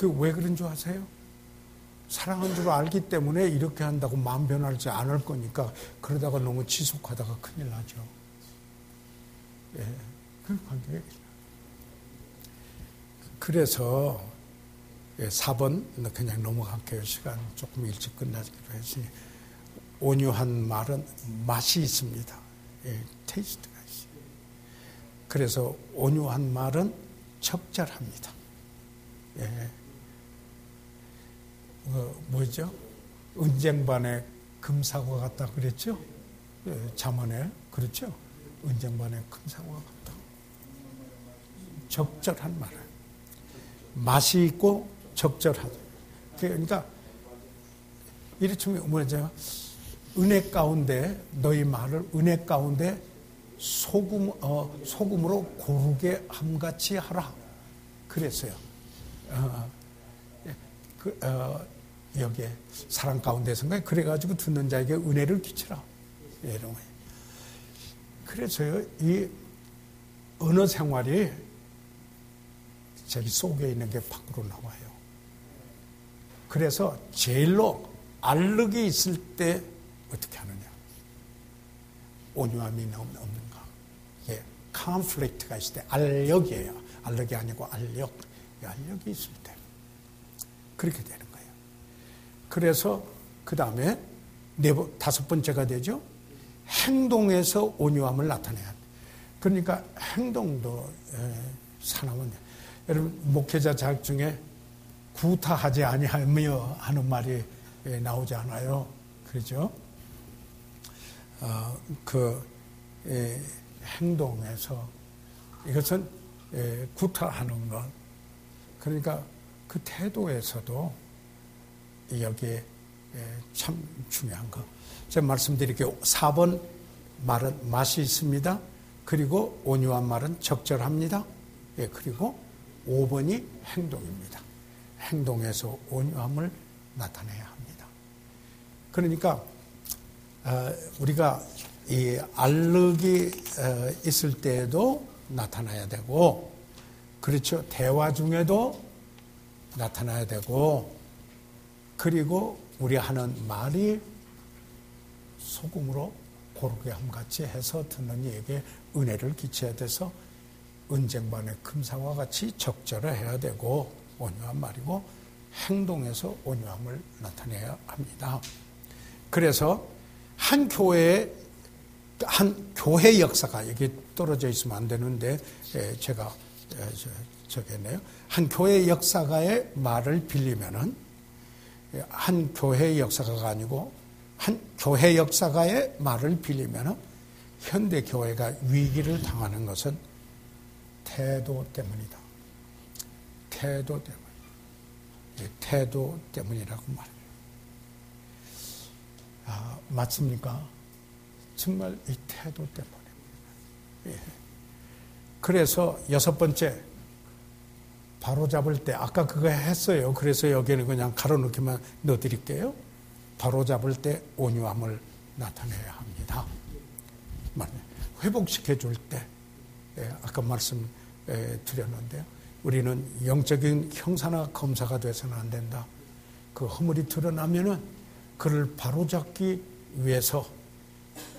[SPEAKER 3] 왜 그런 줄 아세요? 사랑한 줄 알기 때문에 이렇게 한다고 마음 변하지 않을 거니까 그러다가 너무 지속하다가 큰일 나죠. 예. 그 관계. 그래서 4번 그냥 넘어갈게요. 시간 조금 일찍 끝나기로 했으니. 온유한 말은 맛이 있습니다. 예. 테이스트가 있어요. 그래서 온유한 말은 적절합니다. 예. 뭐죠? 은쟁반에 금사과 같다 그랬죠? 예, 잠언에 그렇죠? 은쟁반에 금사과 같다. 적절한 말을. 맛이 있고 적절하다. 그러니까 이를테면 뭐죠? 은혜 가운데 너희 말을 은혜 가운데 소금으로 고르게 함같이 하라. 그랬어요. 여기에 사랑 가운데선가 그래가지고 듣는 자에게 은혜를 끼치라. 이런 거예요. 그래서요, 이 언어 생활이 자기 속에 있는 게 밖으로 나와요. 그래서 제일로 알력이 있을 때 어떻게 하느냐? 온유함이 없는가? 이게 컨플릭트가 있을 때 알력이에요. 알력이 아니고 알력. 알력이 있을 때 그렇게 되는 거예요. 그래서 그 다음에 다섯 번째가 되죠. 행동에서 온유함을 나타내야 돼. 그러니까 행동도 사람은 여러분 목회자 자격 중에 구타하지 아니하며 하는 말이 나오지 않아요. 그렇죠? 행동에서 이것은 구타하는 것. 그러니까 그 태도에서도 여기에 참 중요한 거. 제가 말씀드릴게요. 4번 말은 맛이 있습니다. 그리고 온유한 말은 적절합니다. 그리고 5번이 행동입니다. 행동에서 온유함을 나타내야 합니다. 그러니까 우리가 이 알력이 있을 때에도 나타나야 되고, 그렇죠. 대화 중에도 나타나야 되고, 그리고 우리 하는 말이 소금으로 고르게 함같이 해서 듣는 이에게 은혜를 끼쳐야 돼서 은쟁반의 금상과 같이 적절해야 되고, 온유한 말이고, 행동에서 온유함을 나타내야 합니다. 그래서 한 교회 역사가 여기 떨어져 있으면 안 되는데 제가 적었네요. 한 교회 역사가의 말을 빌리면은, 한 교회 역사가가 아니고 한 교회 역사가의 말을 빌리면은 현대 교회가 위기를 당하는 것은 태도 때문이다. 태도 때문. 태도 때문이라고 말해요. 맞습니까? 정말 이 태도 때문입니다. 그래서 6번째, 바로 잡을 때, 아까 그거 했어요. 그래서 여기는 그냥 가로넣기만 넣어드릴게요. 바로 잡을 때 온유함을 나타내야 합니다. 회복시켜줄 때, 아까 말씀 드렸는데요. 우리는 영적인 형사나 검사가 돼서는 안 된다. 그 허물이 드러나면은 그를 바로잡기 위해서,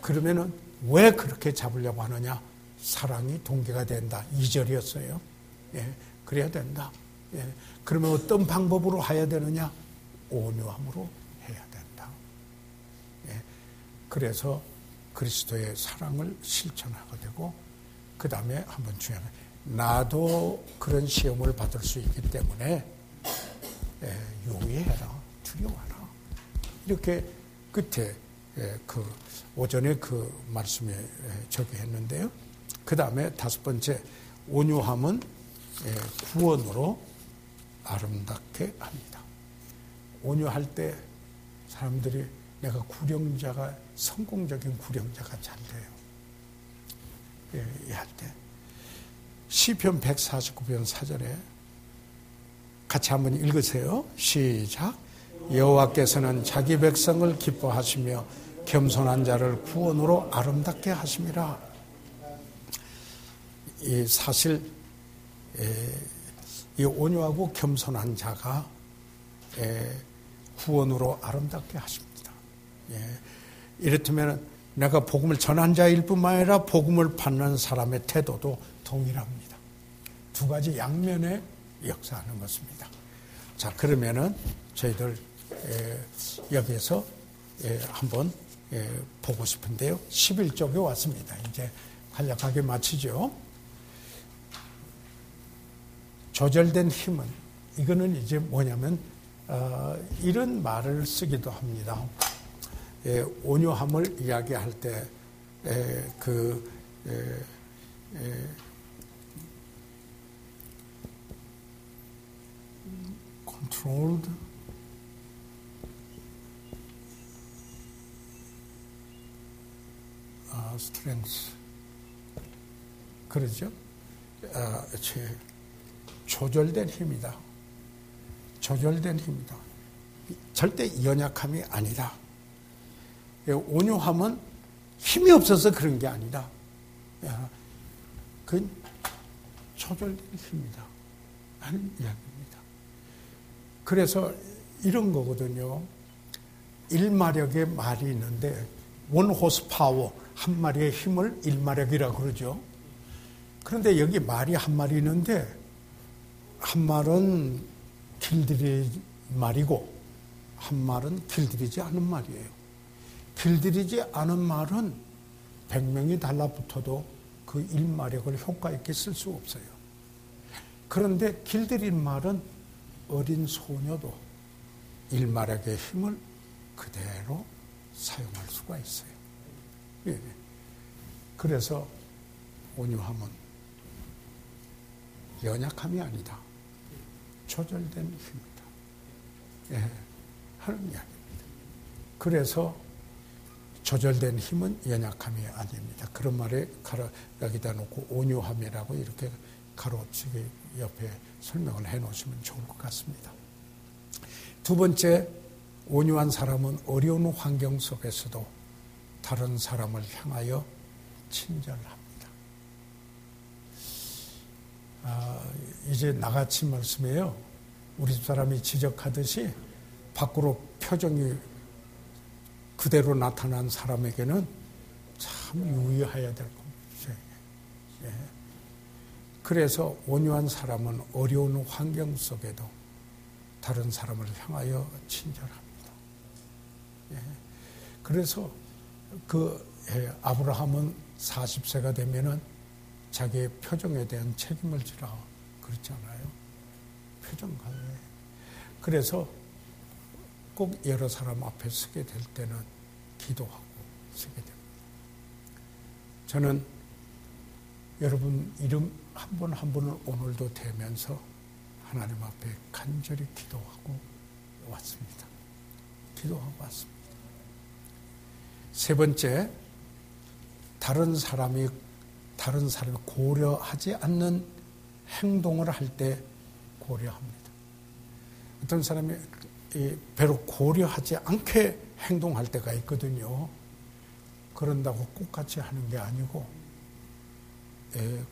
[SPEAKER 3] 그러면은 왜 그렇게 잡으려고 하느냐? 사랑이 동기가 된다. 2절이었어요. 그래야 된다. 그러면 어떤 방법으로 해야 되느냐? 온유함으로 해야 된다. 그래서 그리스도의 사랑을 실천하게 되고, 그 다음에 한번 중요한 건, 나도 그런 시험을 받을 수 있기 때문에 유의해라, 두려워하라. 이렇게 끝에 그 오전에 그 말씀에 적용했는데요. 그 다음에 5번째, 온유함은 구원으로 아름답게 합니다. 온유할 때 사람들이 내가 구령자가, 성공적인 구령자가 잘 돼요. 할 때. 시편 149편 4절에 같이 한번 읽으세요. 시작. 여호와께서는 자기 백성을 기뻐하시며 겸손한 자를 구원으로 아름답게 하심이라. 사실 이 온유하고 겸손한 자가 구원으로 아름답게 하십니다. 이렇다면 내가 복음을 전한 자일 뿐만 아니라 복음을 받는 사람의 태도도 동일합니다. 두 가지 양면에 역사하는 것입니다. 자, 그러면은 저희들 여기에서 한번 보고 싶은데요. 11쪽에 왔습니다. 이제 간략하게 마치죠. 조절된 힘은, 이거는 이제 뭐냐면 이런 말을 쓰기도 합니다. 온유함을 이야기할 때 controlled strength, 그러죠? 조절된 힘이다. 조절된 힘이다. 절대 연약함이 아니다. 온유함은 힘이 없어서 그런 게 아니다. 그 조절된 힘이다 하는 이야기입니다. 그래서 이런 거거든요. 1마력의 말이 있는데, 1호스파워, 한 마리의 힘을 1마력이라고 그러죠. 그런데 여기 말이 한 마리 있는데, 한 말은 길들이 말이고 한 말은 길들이지 않은 말이에요. 길들이지 않은 말은 100명이 달라붙어도 그 일마력을 효과 있게 쓸 수 없어요. 그런데 길들인 말은 어린 소녀도 일마력의 힘을 그대로 사용할 수가 있어요. 예. 그래서 온유함은 연약함이 아니다. 조절된 힘이다. 예. 하는 이야기입니다. 그래서 조절된 힘은 연약함이 아닙니다. 그런 말에 여기다 놓고 온유함이라고 이렇게 가로치기 옆에 설명을 해 놓으시면 좋을 것 같습니다. 두 번째, 온유한 사람은 어려운 환경 속에서도 다른 사람을 향하여 친절합니다. 이제 나같이 말씀해요. 우리 집사람이 지적하듯이 밖으로 표정이 그대로 나타난 사람에게는 참 유의해야 될 겁니다. 예. 그래서 온유한 사람은 어려운 환경 속에도 다른 사람을 향하여 친절합니다. 예. 그래서 아브라함은 40세가 되면은 자기의 표정에 대한 책임을 지라 그랬잖아요. 표정관리. 그래서 꼭 여러 사람 앞에 서게 될 때는 기도하고 서게 됩니다. 저는 여러분 이름 한 분 한 분을 오늘도 대면서 하나님 앞에 간절히 기도하고 왔습니다. 기도하고 왔습니다. 세 번째, 다른 사람이 고려하지 않는 행동을 할 때 고려합니다. 어떤 사람이 별로 고려하지 않게 행동할 때가 있거든요. 그런다고 똑같이 하는 게 아니고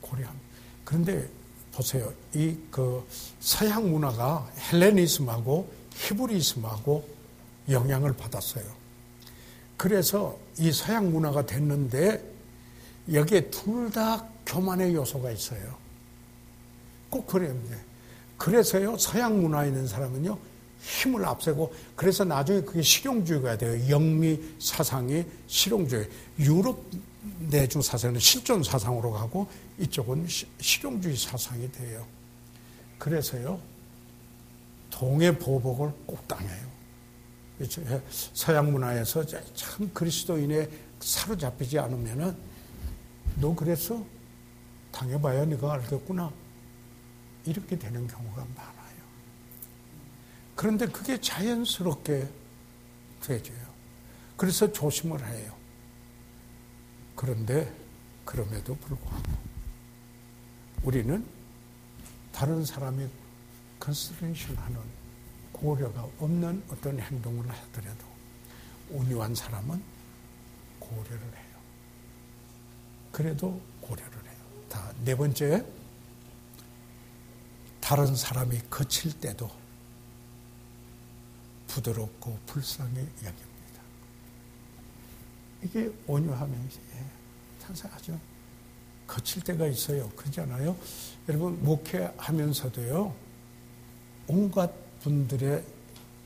[SPEAKER 3] 고려합니다. 그런데 보세요. 서양 문화가 헬레니즘하고 히브리즘하고 영향을 받았어요. 그래서 이 서양 문화가 됐는데 여기에 둘 다 교만의 요소가 있어요. 꼭 그래야 합니다. 그래서요, 서양 문화에 있는 사람은요, 힘을 앞세고, 그래서 나중에 그게 실용주의가 돼요. 영미 사상이 실용주의. 유럽 내중 사상은 실존 사상으로 가고, 이쪽은 실용주의 사상이 돼요. 그래서요, 동의 보복을 꼭 당해요. 서양 문화에서 참 그리스도인에 사로잡히지 않으면은, 너 그래서 당해봐야 네가 알겠구나. 이렇게 되는 경우가 많아요. 그런데 그게 자연스럽게 되져요. 그래서 조심을 해요. 그런데 그럼에도 불구하고 우리는 다른 사람이 컨시더레이션하는 고려가 없는 어떤 행동을 하더라도 온유한 사람은 고려를 해요. 그래도 고려를 해요. 네 번째, 다른 사람이 거칠 때도 부드럽고 불쌍히 여깁니다. 이게 온유함이에요. 탄생하죠. 거칠 때가 있어요. 그렇잖아요. 여러분 목회하면서도요, 온갖 분들의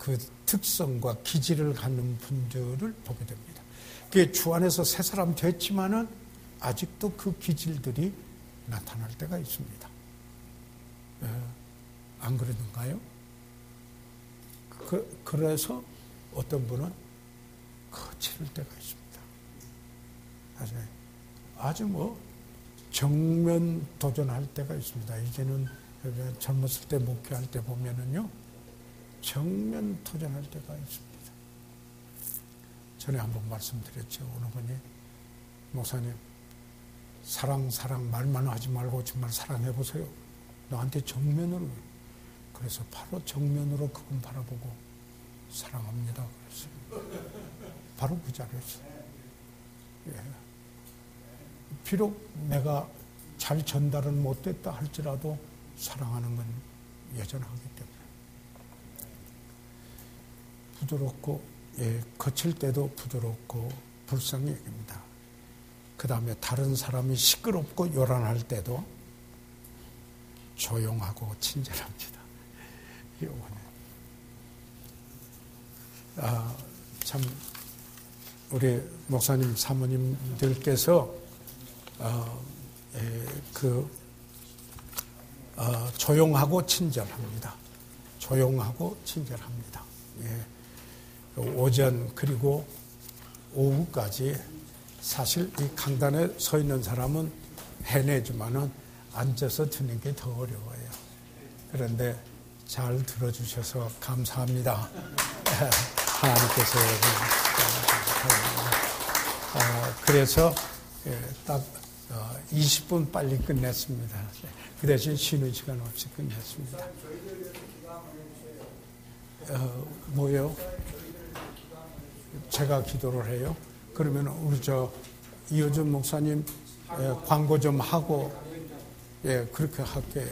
[SPEAKER 3] 그 특성과 기질을 갖는 분들을 보게 됩니다. 그게 주 안에서 새 사람 됐지만은 아직도 그 기질들이 나타날 때가 있습니다. 안 그러는가요? 그래서 어떤 분은 거칠 때가 있습니다. 아주 정면 도전할 때가 있습니다. 이제는 젊었을 때 목회할 때 보면은요, 정면 도전할 때가 있습니다. 전에 한번 말씀드렸죠. 어느 분이, 목사님, 사랑 말만 하지 말고 정말 사랑해보세요. 나한테 정면으로. 그래서 바로 정면으로 그분 바라보고 사랑합니다. 그랬어요. 바로 그 자리였어. 예. 비록 내가 잘 전달은 못됐다 할지라도 사랑하는 건 여전하기 때문에. 부드럽고, 거칠 때도 부드럽고 불쌍히 여깁니다. 그 다음에 다른 사람이 시끄럽고 요란할 때도 조용하고 친절합니다. 참 우리 목사님 사모님들께서 조용하고 친절합니다. 조용하고 친절합니다. 예. 오전 그리고 오후까지 사실 이 강단에 서 있는 사람은 해내지만은 앉아서 듣는 게 더 어려워요. 그런데 잘 들어주셔서 감사합니다. 하나님께서 그래서 딱 20분 빨리 끝냈습니다. 그 대신 쉬는 시간 없이 끝냈습니다. 뭐요? 제가 기도를 해요. 그러면 우리 이효준 목사님 광고 좀 하고 그렇게 할게요.